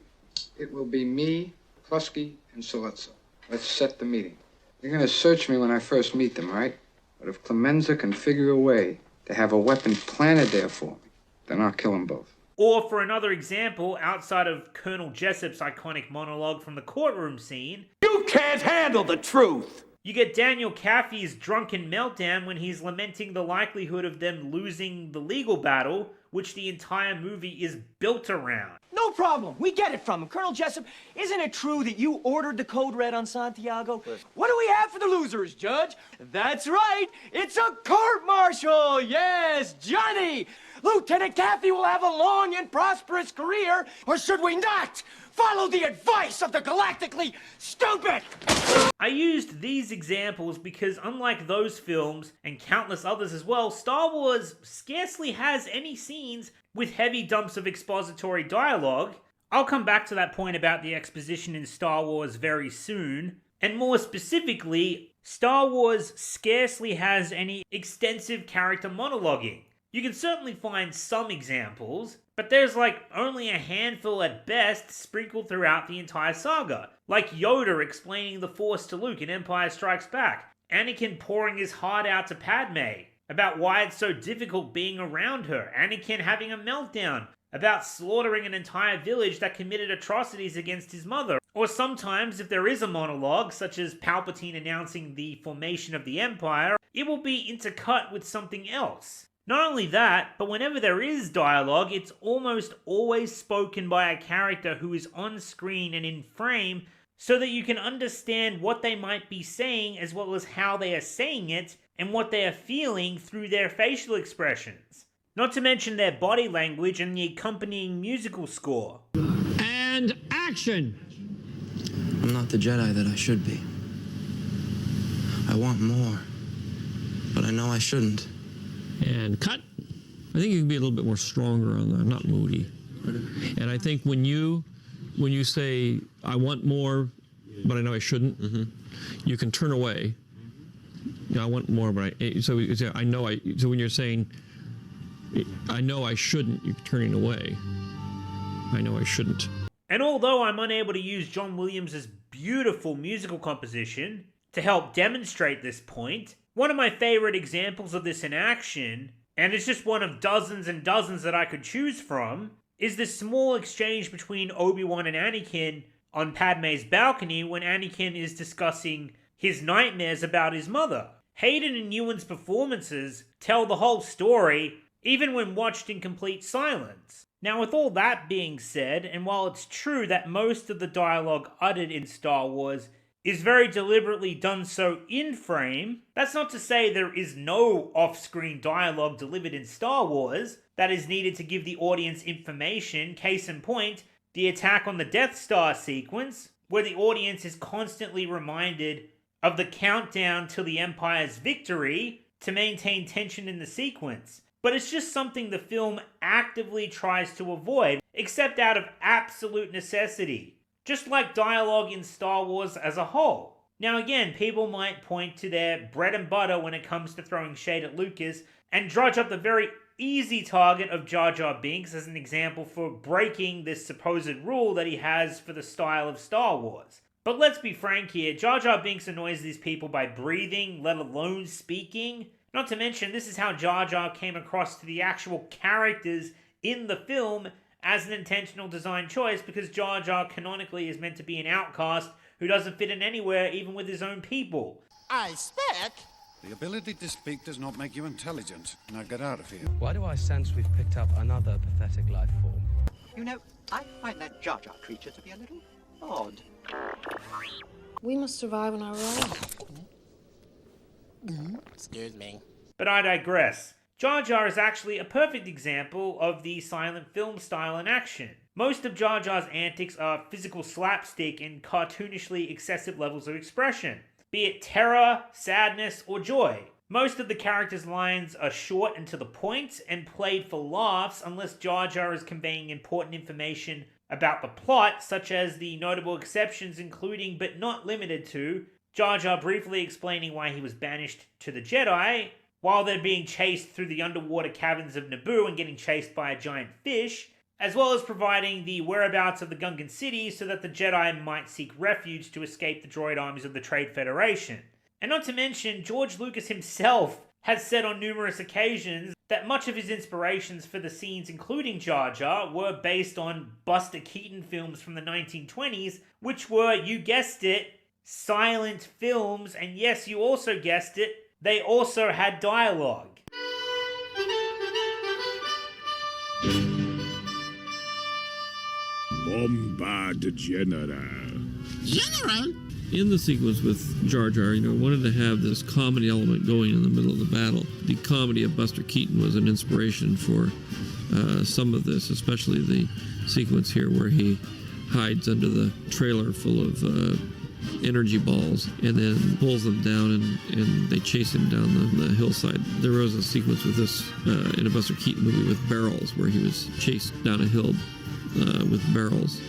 It will be me, Klusky, and Sollozzo. Let's set the meeting. They're going to search me when I first meet them, right? But if Clemenza can figure a way to have a weapon planted there for me, then I'll kill them both. Or for another example, outside of Colonel Jessup's iconic monologue from the courtroom scene, You can't handle the truth! You get Daniel Kaffee's drunken meltdown when he's lamenting the likelihood of them losing the legal battle, which the entire movie is built around. No problem. We get it from him. Colonel Jessup, isn't it true that you ordered the code red on Santiago? What do we have for the losers, Judge? That's right. It's a court-martial. Yes, Johnny. Lieutenant Kaffee will have a long and prosperous career, or should we not? Follow the advice of the galactically stupid! I used these examples because unlike those films, and countless others as well, Star Wars scarcely has any scenes with heavy dumps of expository dialogue. I'll come back to that point about the exposition in Star Wars very soon, and more specifically, Star Wars scarcely has any extensive character monologuing. You can certainly find some examples, but there's like only a handful at best sprinkled throughout the entire saga. Like Yoda explaining the Force to Luke in Empire Strikes Back, Anakin pouring his heart out to Padme about why it's so difficult being around her, Anakin having a meltdown about slaughtering an entire village that committed atrocities against his mother. Or sometimes, if there is a monologue, such as Palpatine announcing the formation of the Empire, it will be intercut with something else. Not only that, but whenever there is dialogue, it's almost always spoken by a character who is on screen and in frame, so that you can understand what they might be saying as well as how they are saying it and what they are feeling through their facial expressions. Not to mention their body language and the accompanying musical score. And action! I'm not the Jedi that I should be. I want more, but I know I shouldn't. And cut. I think you can be a little bit more stronger on that, not moody. And I think when you say, I want more, but I know I shouldn't, you can turn away. You know, I want more, but so when you're saying, I know I shouldn't, you're turning away. I know I shouldn't. And although I'm unable to use John Williams' beautiful musical composition to help demonstrate this point, one of my favorite examples of this in action, and it's just one of dozens and dozens that I could choose from, is this small exchange between Obi-Wan and Anakin on Padme's balcony when Anakin is discussing his nightmares about his mother. Hayden and Ewan's performances tell the whole story, even when watched in complete silence. Now, with all that being said, and while it's true that most of the dialogue uttered in Star Wars is very deliberately done so in frame, that's not to say there is no off-screen dialogue delivered in Star Wars that is needed to give the audience information. Case in point, the attack on the Death Star sequence, where the audience is constantly reminded of the countdown to the Empire's victory to maintain tension in the sequence. But it's just something the film actively tries to avoid, except out of absolute necessity. Just like dialogue in Star Wars as a whole. Now again, people might point to their bread and butter when it comes to throwing shade at Lucas, and drudge up the very easy target of Jar Jar Binks as an example for breaking this supposed rule that he has for the style of Star Wars. But let's be frank here, Jar Jar Binks annoys these people by breathing, let alone speaking. Not to mention, this is how Jar Jar came across to the actual characters in the film as an intentional design choice, because Jar Jar canonically is meant to be an outcast who doesn't fit in anywhere, even with his own people. I speak? The ability to speak does not make you intelligent. Now get out of here. Why do I sense we've picked up another pathetic life form? You know, I find that Jar Jar creature to be a little odd. We must survive on our own. Excuse me. But I digress. Jar Jar is actually a perfect example of the silent film style in action. Most of Jar Jar's antics are physical slapstick and cartoonishly excessive levels of expression, be it terror, sadness, or joy. Most of the character's lines are short and to the point, and played for laughs unless Jar Jar is conveying important information about the plot, such as the notable exceptions including, but not limited to, Jar Jar briefly explaining why he was banished to the Jedi, while they're being chased through the underwater caverns of Naboo and getting chased by a giant fish, as well as providing the whereabouts of the Gungan city so that the Jedi might seek refuge to escape the droid armies of the Trade Federation. And not to mention, George Lucas himself has said on numerous occasions that much of his inspirations for the scenes, including Jar Jar, were based on Buster Keaton films from the 1920s, which were, you guessed it, silent films, and yes, you also guessed it, they also had dialogue. Bombard General. General? In the sequence with Jar Jar, wanted to have this comedy element going in the middle of the battle. The comedy of Buster Keaton was an inspiration for some of this, especially the sequence here where he hides under the trailer full of energy balls and then pulls them down and they chase him down the hillside. There was a sequence with this in a Buster Keaton movie with barrels where he was chased down a hill with barrels.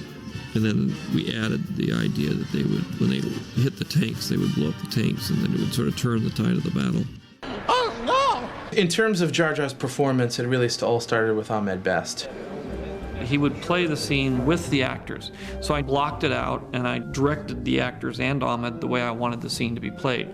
And then we added the idea that they would, when they hit the tanks, they would blow up the tanks, and then it would sort of turn the tide of the battle. Oh, no! In terms of Jar Jar's performance, it really all started with Ahmed Best. He would play the scene with the actors. So I blocked it out, and I directed the actors and Ahmed the way I wanted the scene to be played.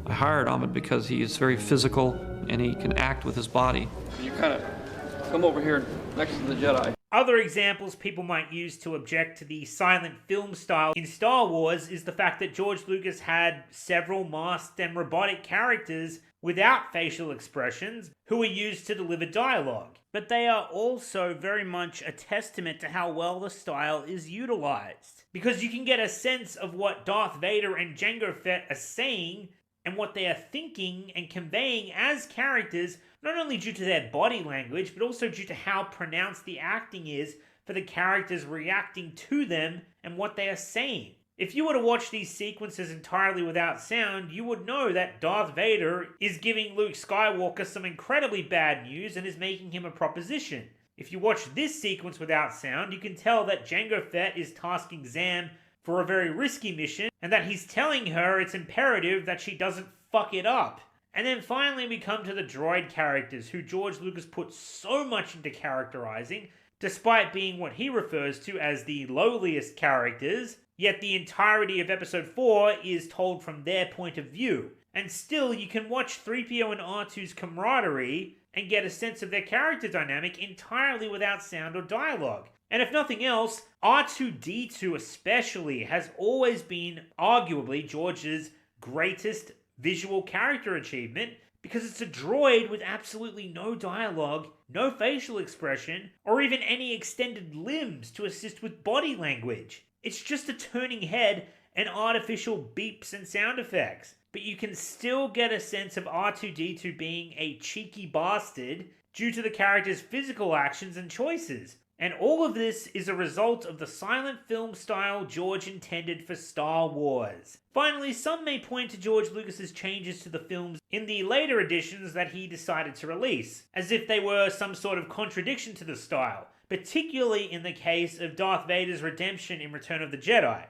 I hired Ahmed because he is very physical, and he can act with his body. You kind of come over here next to the Jedi. Other examples people might use to object to the silent film style in Star Wars is the fact that George Lucas had several masked and robotic characters without facial expressions who were used to deliver dialogue. But they are also very much a testament to how well the style is utilized. Because you can get a sense of what Darth Vader and Jango Fett are saying and what they are thinking and conveying as characters, not only due to their body language, but also due to how pronounced the acting is for the characters reacting to them and what they are saying. If you were to watch these sequences entirely without sound, you would know that Darth Vader is giving Luke Skywalker some incredibly bad news and is making him a proposition. If you watch this sequence without sound, you can tell that Jango Fett is tasking Zam for a very risky mission, and that he's telling her it's imperative that she doesn't fuck it up. And then finally we come to the droid characters, who George Lucas put so much into characterizing, despite being what he refers to as the lowliest characters, yet the entirety of Episode 4 is told from their point of view. And still, you can watch 3PO and R2's camaraderie and get a sense of their character dynamic entirely without sound or dialogue. And if nothing else, R2-D2 especially has always been arguably George's greatest visual character achievement, because it's a droid with absolutely no dialogue, no facial expression, or even any extended limbs to assist with body language. It's just a turning head and artificial beeps and sound effects. But you can still get a sense of R2-D2 being a cheeky bastard due to the character's physical actions and choices. And all of this is a result of the silent film style George intended for Star Wars. Finally, some may point to George Lucas's changes to the films in the later editions that he decided to release, as if they were some sort of contradiction to the style, particularly in the case of Darth Vader's redemption in Return of the Jedi.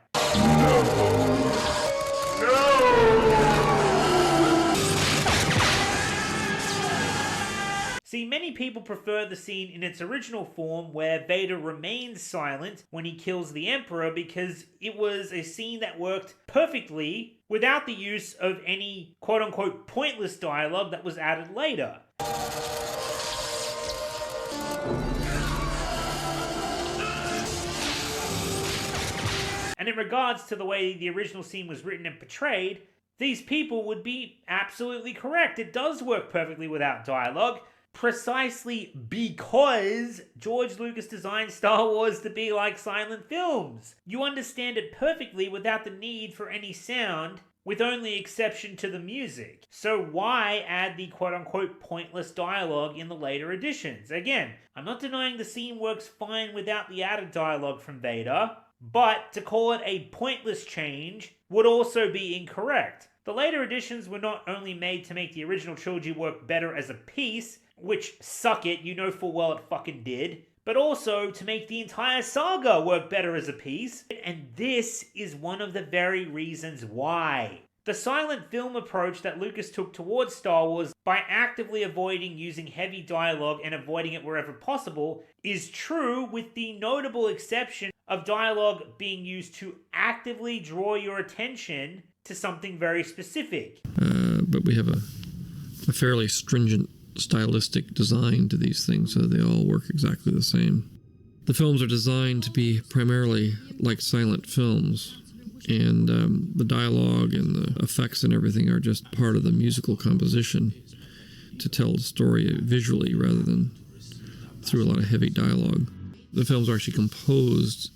See, many people prefer the scene in its original form where Vader remains silent when he kills the Emperor, because it was a scene that worked perfectly without the use of any quote-unquote pointless dialogue that was added later. And in regards to the way the original scene was written and portrayed, these people would be absolutely correct. It does work perfectly without dialogue, precisely because George Lucas designed Star Wars to be like silent films. You understand it perfectly without the need for any sound, with only exception to the music. So why add the quote-unquote pointless dialogue in the later editions? Again, I'm not denying the scene works fine without the added dialogue from Vader, but to call it a pointless change would also be incorrect. The later editions were not only made to make the original trilogy work better as a piece, which, suck it, you know full well it fucking did, but also to make the entire saga work better as a piece, and this is one of the very reasons why. The silent film approach that Lucas took towards Star Wars by actively avoiding using heavy dialogue and avoiding it wherever possible is true, with the notable exception of dialogue being used to actively draw your attention to something very specific. But we have a fairly stringent stylistic design to these things, so they all work exactly the same. The films are designed to be primarily like silent films, and the dialogue and the effects and everything are just part of the musical composition to tell the story visually rather than through a lot of heavy dialogue. The films are actually composed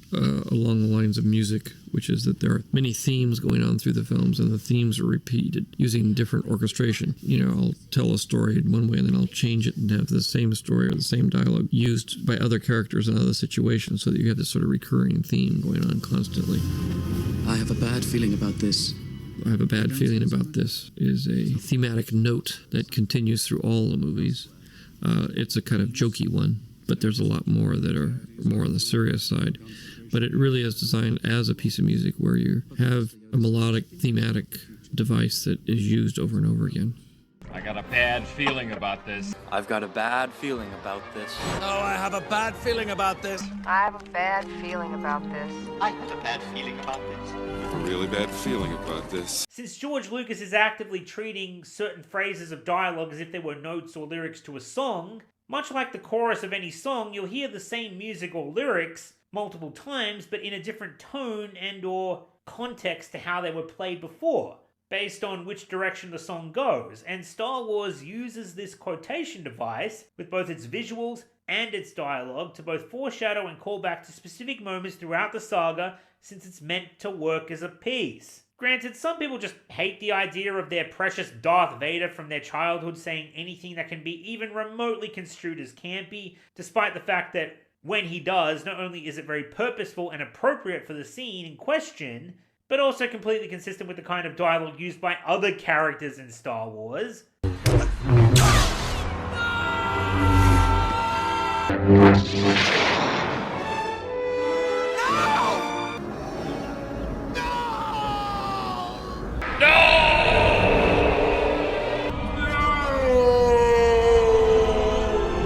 along the lines of music, which is that there are many themes going on through the films, and the themes are repeated using different orchestration. You know, I'll tell a story in one way, and then I'll change it and have the same story or the same dialogue used by other characters in other situations, so that you have this sort of recurring theme going on constantly. I have a bad feeling about this. I have a bad feeling about this is a thematic note that continues through all the movies. It's a kind of jokey one. but there's a lot more that are more on the serious side. But it really is designed as a piece of music where you have a melodic, thematic device that is used over and over again. I got a bad feeling about this. I've got a bad feeling about this. Oh, I have a bad feeling about this. I have a bad feeling about this. I have a bad feeling about this. I have a really bad feeling about this. Since George Lucas is actively treating certain phrases of dialogue as if they were notes or lyrics to a song, much like the chorus of any song, you'll hear the same music or lyrics multiple times, but in a different tone and or context to how they were played before, based on which direction the song goes. And Star Wars uses this quotation device with both its visuals and its dialogue to both foreshadow and call back to specific moments throughout the saga, since it's meant to work as a piece. Granted, some people just hate the idea of their precious Darth Vader from their childhood saying anything that can be even remotely construed as campy, despite the fact that when he does, not only is it very purposeful and appropriate for the scene in question, but also completely consistent with the kind of dialogue used by other characters in Star Wars.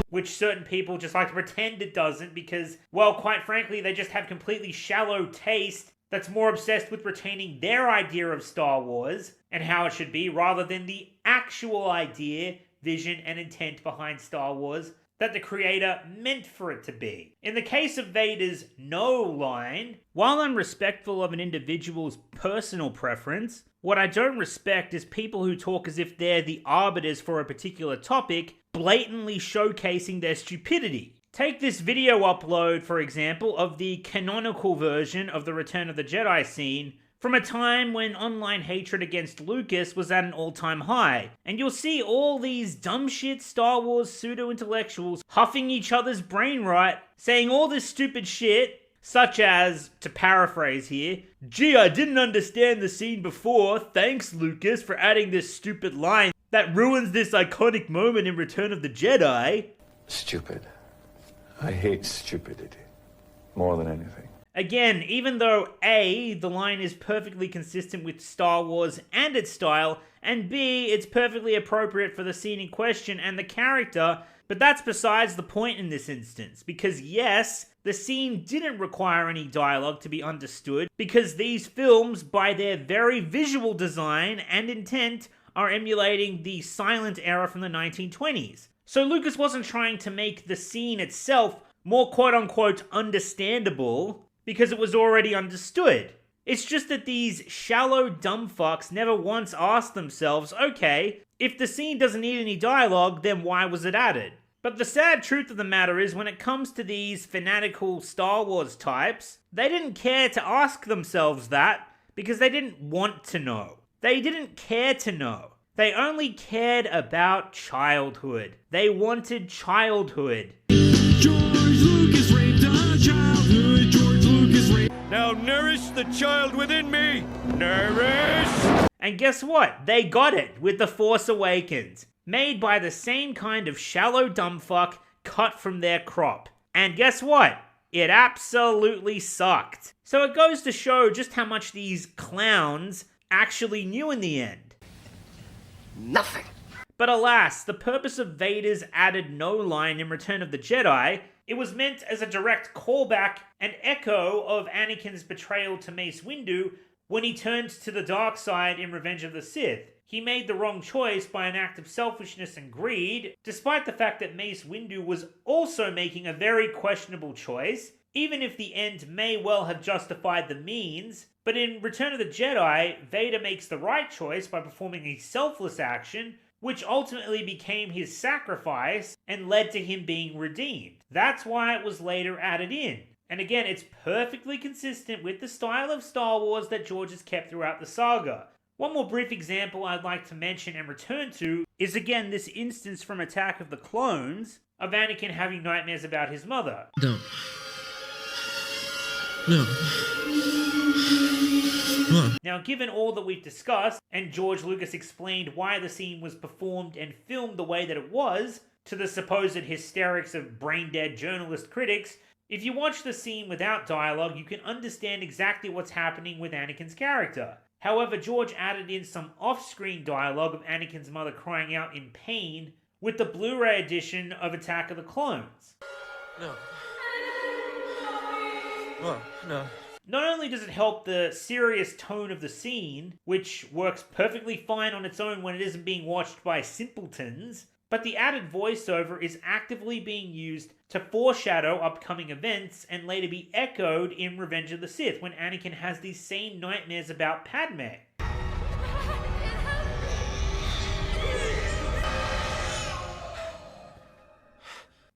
Which certain people just like to pretend it doesn't because, well, quite frankly, they just have completely shallow taste that's more obsessed with retaining their idea of Star Wars and how it should be rather than the actual idea, vision, and intent behind Star Wars that the creator meant for it to be. In the case of Vader's "no" line, while I'm respectful of an individual's personal preference, what I don't respect is people who talk as if they're the arbiters for a particular topic, blatantly showcasing their stupidity. Take this video upload, for example, of the canonical version of the Return of the Jedi scene from a time when online hatred against Lucas was at an all-time high. And you'll see all these dumb shit Star Wars pseudo-intellectuals huffing each other's brain rot, saying all this stupid shit, such as, to paraphrase here, "Gee, I didn't understand the scene before, thanks Lucas for adding this stupid line that ruins this iconic moment in Return of the Jedi." Stupid. I hate stupidity more than anything. Again, even though A, the line is perfectly consistent with Star Wars and its style, and B, it's perfectly appropriate for the scene in question and the character, but that's besides the point in this instance, because yes, the scene didn't require any dialogue to be understood, because these films, by their very visual design and intent, are emulating the silent era from the 1920s. So Lucas wasn't trying to make the scene itself more quote-unquote understandable because it was already understood. It's just that these shallow dumb fucks never once asked themselves, okay, if the scene doesn't need any dialogue, then why was it added? But the sad truth of the matter is, when it comes to these fanatical Star Wars types, they didn't care to ask themselves that because they didn't want to know. They didn't care to know. They only cared about childhood. They wanted childhood. George Lucas raped our childhood. George Lucas raped. Now nourish the child within me. Nourish. And guess what? They got it with The Force Awakens, made by the same kind of shallow dumbfuck cut from their crop. And guess what? It absolutely sucked. So it goes to show just how much these clowns actually knew in the end. Nothing. But alas, the purpose of Vader's added "no" line in Return of the Jedi, it was meant as a direct callback and echo of Anakin's betrayal to Mace Windu when he turned to the dark side in Revenge of the Sith. He made the wrong choice by an act of selfishness and greed, despite the fact that Mace Windu was also making a very questionable choice, even if the end may well have justified the means. But in Return of the Jedi, Vader makes the right choice by performing a selfless action, which ultimately became his sacrifice and led to him being redeemed. That's why it was later added in. And again, it's perfectly consistent with the style of Star Wars that George has kept throughout the saga. One more brief example I'd like to mention and return to is again this instance from Attack of the Clones of Anakin having nightmares about his mother. No. No. Now, given all that we've discussed, and George Lucas explained why the scene was performed and filmed the way that it was, to the supposed hysterics of brain-dead journalist critics, if you watch the scene without dialogue, you can understand exactly what's happening with Anakin's character. However, George added in some off-screen dialogue of Anakin's mother crying out in pain with the Blu-ray edition of Attack of the Clones. No. Oh, no. Not only does it help the serious tone of the scene, which works perfectly fine on its own when it isn't being watched by simpletons, but the added voiceover is actively being used to foreshadow upcoming events and later be echoed in Revenge of the Sith when Anakin has these same nightmares about Padme.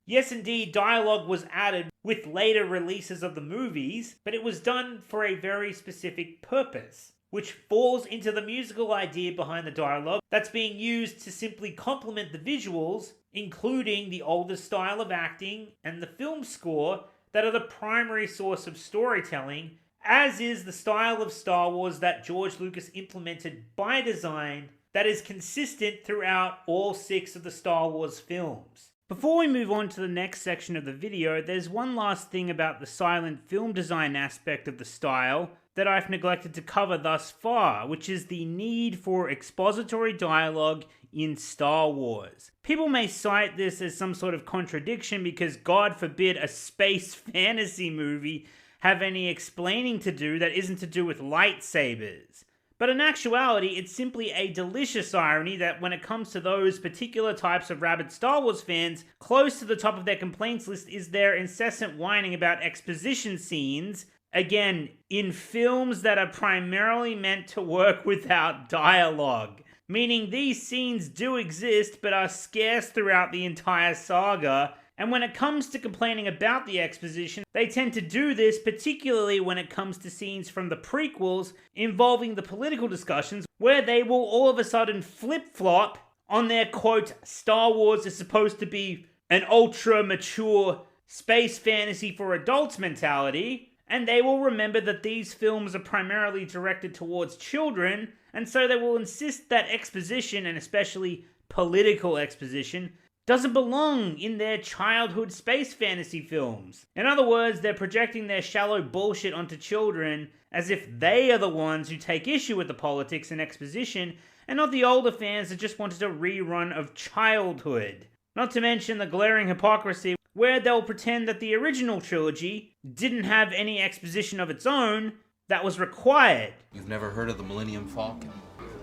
Yes, indeed, dialogue was added with later releases of the movies, but it was done for a very specific purpose, which falls into the musical idea behind the dialogue that's being used to simply complement the visuals, including the older style of acting and the film score that are the primary source of storytelling, as is the style of Star Wars that George Lucas implemented by design that is consistent throughout all 6 of the Star Wars films. Before we move on to the next section of the video, there's one last thing about the silent film design aspect of the style that I've neglected to cover thus far, which is the need for expository dialogue in Star Wars. People may cite this as some sort of contradiction because God forbid a space fantasy movie have any explaining to do that isn't to do with lightsabers. But in actuality, it's simply a delicious irony that when it comes to those particular types of rabid Star Wars fans, close to the top of their complaints list is their incessant whining about exposition scenes, again, in films that are primarily meant to work without dialogue. Meaning these scenes do exist but are scarce throughout the entire saga, and when it comes to complaining about the exposition, they tend to do this particularly when it comes to scenes from the prequels involving the political discussions, where they will all of a sudden flip-flop on their quote, Star Wars is supposed to be an ultra-mature space fantasy for adults mentality, and they will remember that these films are primarily directed towards children, and so they will insist that exposition, and especially political exposition, doesn't belong in their childhood space fantasy films. In other words, they're projecting their shallow bullshit onto children as if they are the ones who take issue with the politics and exposition, and not the older fans that just wanted a rerun of childhood. Not to mention the glaring hypocrisy where they'll pretend that the original trilogy didn't have any exposition of its own that was required. You've never heard of the Millennium Falcon?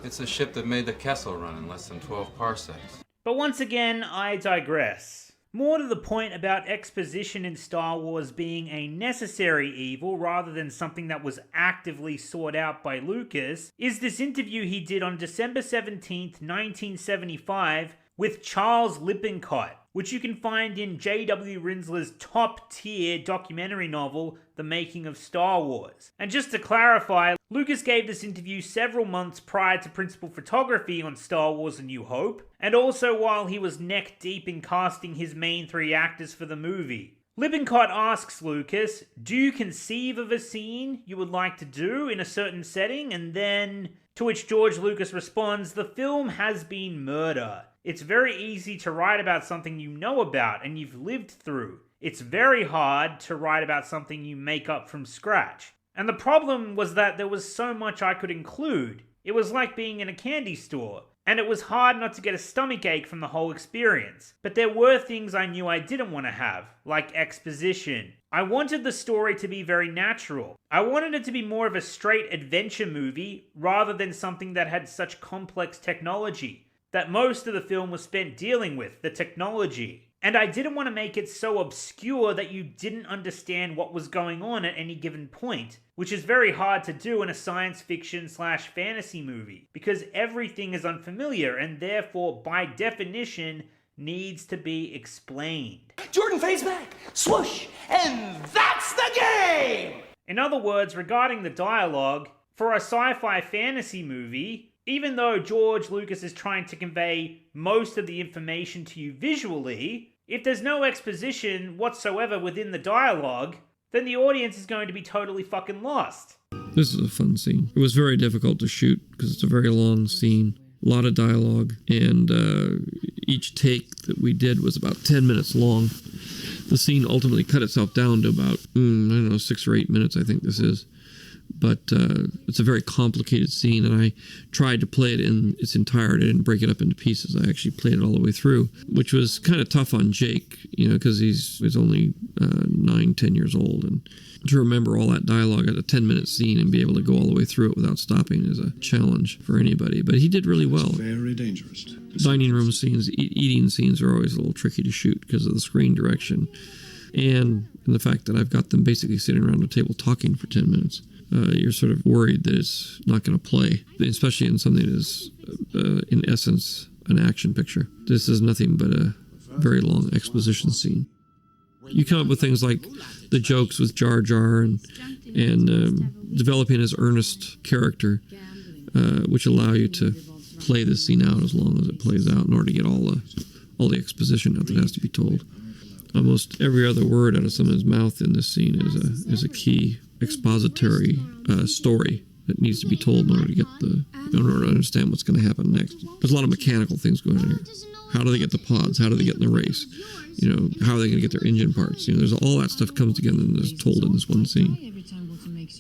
It's a ship that made the Kessel run in less than 12 parsecs. But once again, I digress. More to the point about exposition in Star Wars being a necessary evil rather than something that was actively sought out by Lucas, is this interview he did on December 17th, 1975 with Charles Lippincott, which you can find in J.W. Rinzler's top-tier documentary novel, The Making of Star Wars. And just to clarify, Lucas gave this interview several months prior to principal photography on Star Wars A New Hope, and also while he was neck-deep in casting his main 3 actors for the movie. Lippincott asks Lucas, do you conceive of a scene you would like to do in a certain setting? And then, to which George Lucas responds, the film has been murder. It's very easy to write about something you know about and you've lived through. It's very hard to write about something you make up from scratch. And the problem was that there was so much I could include. It was like being in a candy store. And it was hard not to get a stomachache from the whole experience. But there were things I knew I didn't want to have, like exposition. I wanted the story to be very natural. I wanted it to be more of a straight adventure movie rather than something that had such complex technology that most of the film was spent dealing with, the technology. And I didn't want to make it so obscure that you didn't understand what was going on at any given point, which is very hard to do in a science fiction / fantasy movie, because everything is unfamiliar and therefore, by definition, needs to be explained. Jordan fades back, swoosh, and that's the game! In other words, regarding the dialogue, for a sci-fi fantasy movie, even though George Lucas is trying to convey most of the information to you visually, if there's no exposition whatsoever within the dialogue, then the audience is going to be totally fucking lost. This is a fun scene. It was very difficult to shoot because it's a very long scene, a lot of dialogue, and Each take that we did was about 10 minutes long. The scene ultimately cut itself down to about, 6 or 8 minutes, I think this is. But it's a very complicated scene, and I tried to play it in its entirety. I didn't break it up into pieces. I actually played it all the way through, which was kind of tough on Jake, because he's only 9, 10 years old. And to remember all that dialogue at a 10-minute scene and be able to go all the way through it without stopping is a challenge for anybody. But he did really well. Very dangerous. Dining room scenes, eating scenes are always a little tricky to shoot because of the screen direction and the fact that I've got them basically sitting around a table talking for 10 minutes. You're sort of worried that it's not going to play, especially in something that is, in essence, an action picture. This is nothing but a very long exposition scene. You come up with things like the jokes with Jar Jar and developing his earnest character, which allow you to play this scene out as long as it plays out in order to get all the exposition out that has to be told. Almost every other word out of someone's mouth in this scene is a key expository story that needs to be told in order to understand what's going to happen next. There's a lot of mechanical things going on here. How do they get the pods? How do they get in the race? How are they going to get their engine parts? There's all that stuff comes together and is told in this one scene.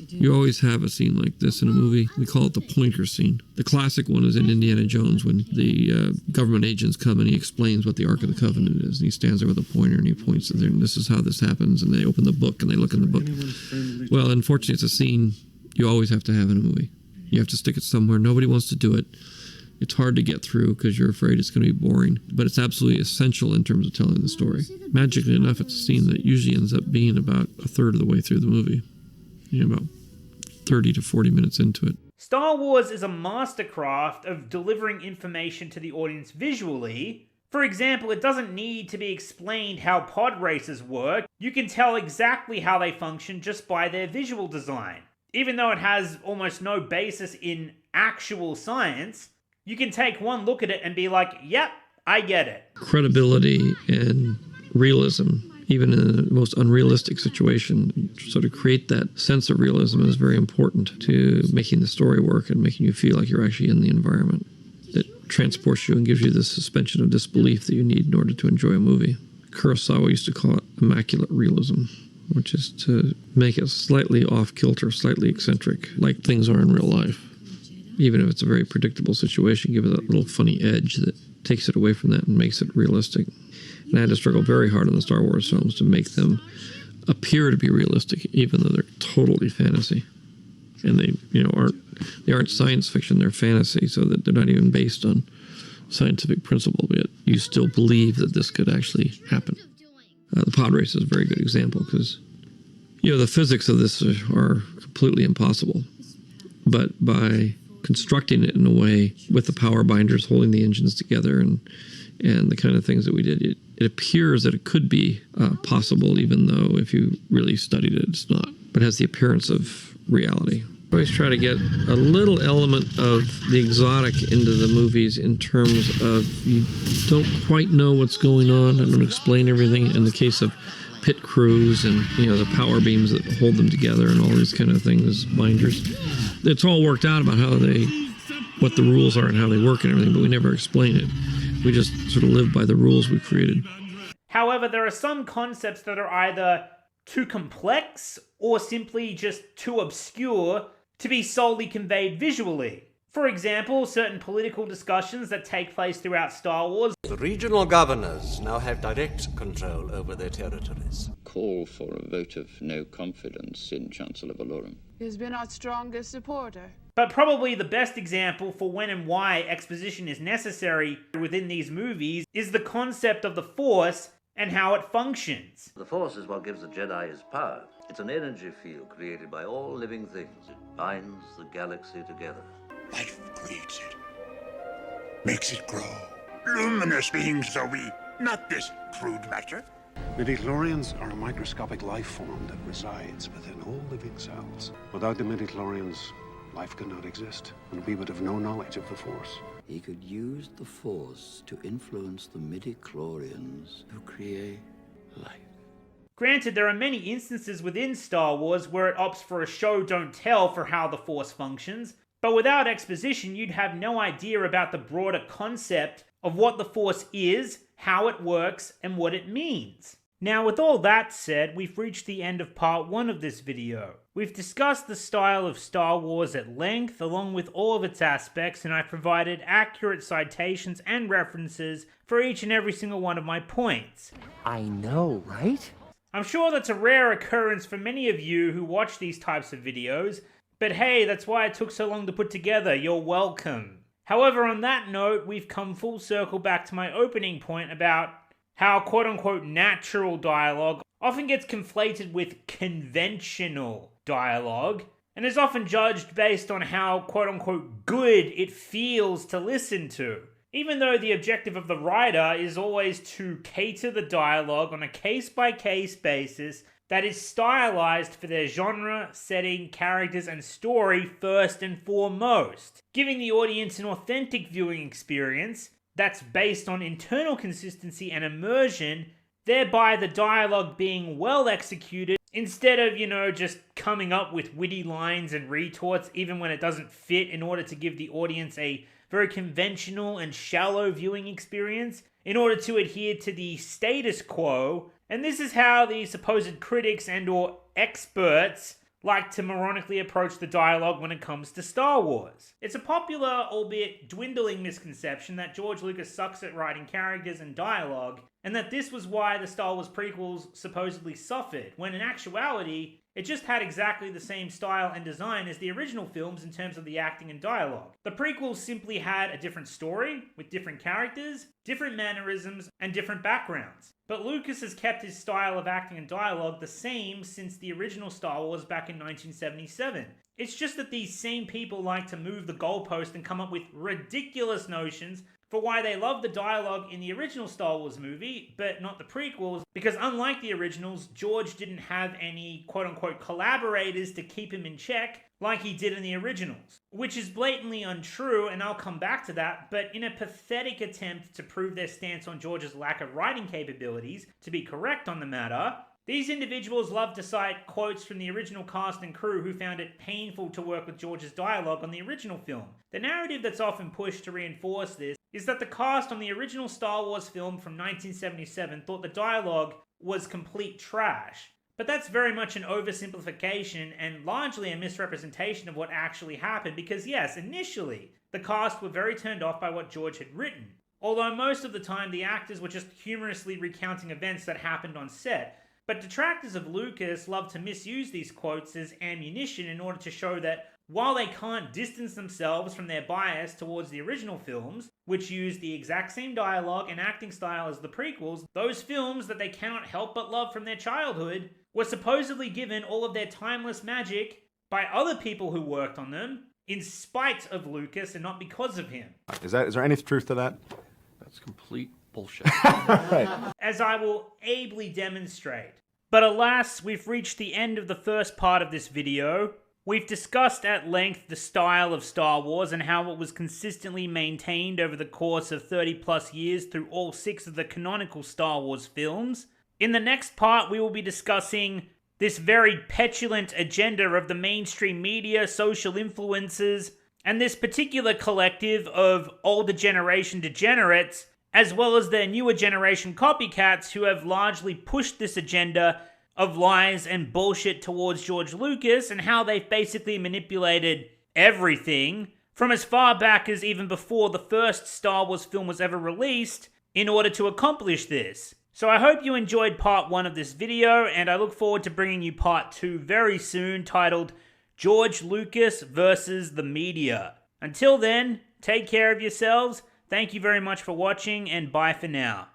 You always have a scene like this in a movie. We call it the pointer scene. The classic one is in Indiana Jones when the government agents come and he explains what the Ark of the Covenant is. And he stands there with a pointer and he points to there, and this is how this happens. And they open the book and they look in the book. Well, unfortunately, it's a scene you always have to have in a movie. You have to stick it somewhere. Nobody wants to do it. It's hard to get through because you're afraid it's going to be boring. But it's absolutely essential in terms of telling the story. Magically enough, it's a scene that usually ends up being about a third of the way through the movie. About 30 to 40 minutes into it. Star Wars is a mastercraft of delivering information to the audience visually. For example, it doesn't need to be explained how pod races work. You can tell exactly how they function just by their visual design. Even though it has almost no basis in actual science, you can take one look at it and be like, yep, I get it. Credibility and realism, even in the most unrealistic situation, sort of create that sense of realism is very important to making the story work and making you feel like you're actually in the environment. It transports you and gives you the suspension of disbelief that you need in order to enjoy a movie. Kurosawa used to call it immaculate realism, which is to make it slightly off-kilter, slightly eccentric, like things are in real life. Even if it's a very predictable situation, give it that little funny edge that takes it away from that and makes it realistic. And I had to struggle very hard on the Star Wars films to make them appear to be realistic, even though they're totally fantasy. And they aren't science fiction, they're fantasy, so that they're not even based on scientific principle, yet you still believe that this could actually happen. The pod race is a very good example because, the physics of this are completely impossible. But by constructing it in a way with the power binders holding the engines together and the kind of things that we did, it appears that it could be possible, even though if you really studied it, it's not. But it has the appearance of reality. I always try to get a little element of the exotic into the movies in terms of you don't quite know what's going on. I'm going to explain everything in the case of pit crews and the power beams that hold them together and all these kind of things, binders. It's all worked out about what the rules are and how they work and everything, but we never explain it. We just sort of live by the rules we created. However, there are some concepts that are either too complex or simply just too obscure to be solely conveyed visually. For example, certain political discussions that take place throughout Star Wars. The regional governors now have direct control over their territories. Call for a vote of no confidence in Chancellor Valorum. He's been our strongest supporter. But probably the best example for when and why exposition is necessary within these movies is the concept of the Force and how it functions. The Force is what gives the Jedi his power. It's an energy field created by all living things. It binds the galaxy together. Life creates it, makes it grow. Luminous beings are we, not this crude matter. Midichlorians are a microscopic life form that resides within all living cells. Without the midichlorians, life could not exist, and we would have no knowledge of the Force. He could use the Force to influence the midichlorians to create life. Granted, there are many instances within Star Wars where it opts for a show don't tell for how the Force functions, but without exposition, you'd have no idea about the broader concept of what the Force is, how it works, and what it means. Now, with all that said, we've reached the end of part 1 of this video. We've discussed the style of Star Wars at length, along with all of its aspects, and I've provided accurate citations and references for each and every single one of my points. I know, right? I'm sure that's a rare occurrence for many of you who watch these types of videos, but hey, that's why it took so long to put together. You're welcome. However, on that note, we've come full circle back to my opening point about how quote-unquote natural dialogue often gets conflated with conventional dialogue, and is often judged based on how quote-unquote good it feels to listen to. Even though the objective of the writer is always to cater the dialogue on a case-by-case basis that is stylized for their genre, setting, characters, and story first and foremost, giving the audience an authentic viewing experience that's based on internal consistency and immersion, thereby the dialogue being well executed instead of, just coming up with witty lines and retorts even when it doesn't fit in order to give the audience a very conventional and shallow viewing experience in order to adhere to the status quo. And this is how the supposed critics and or experts like to moronically approach the dialogue when it comes to Star Wars. It's a popular, albeit dwindling misconception that George Lucas sucks at writing characters and dialogue, and that this was why the Star Wars prequels supposedly suffered, when in actuality, it just had exactly the same style and design as the original films in terms of the acting and dialogue. The prequels simply had a different story, with different characters, different mannerisms, and different backgrounds. But Lucas has kept his style of acting and dialogue the same since the original Star Wars back in 1977. It's just that these same people like to move the goalpost and come up with ridiculous notions for why they love the dialogue in the original Star Wars movie, but not the prequels, because unlike the originals, George didn't have any quote-unquote collaborators to keep him in check like he did in the originals. Which is blatantly untrue, and I'll come back to that, but in a pathetic attempt to prove their stance on George's lack of writing capabilities to be correct on the matter, these individuals love to cite quotes from the original cast and crew who found it painful to work with George's dialogue on the original film. The narrative that's often pushed to reinforce this is that the cast on the original Star Wars film from 1977 thought the dialogue was complete trash. But that's very much an oversimplification and largely a misrepresentation of what actually happened because yes, initially, the cast were very turned off by what George had written. Although most of the time the actors were just humorously recounting events that happened on set. But detractors of Lucas love to misuse these quotes as ammunition in order to show that while they can't distance themselves from their bias towards the original films, which used the exact same dialogue and acting style as the prequels, those films that they cannot help but love from their childhood were supposedly given all of their timeless magic by other people who worked on them, in spite of Lucas and not because of him. Is there any truth to that? That's complete bullshit. Right. As I will ably demonstrate. But alas, we've reached the end of the first part of this video. We've discussed at length the style of Star Wars and how it was consistently maintained over the course of 30 plus years through all 6 of the canonical Star Wars films. In the next part, we will be discussing this very petulant agenda of the mainstream media, social influencers, and this particular collective of older generation degenerates, as well as their newer generation copycats who have largely pushed this agenda of lies and bullshit towards George Lucas, and how they've basically manipulated everything from as far back as even before the first Star Wars film was ever released in order to accomplish this. So I hope you enjoyed part 1 of this video, and I look forward to bringing you part 2 very soon, titled George Lucas versus the Media. Until then, take care of yourselves, thank you very much for watching, and bye for now.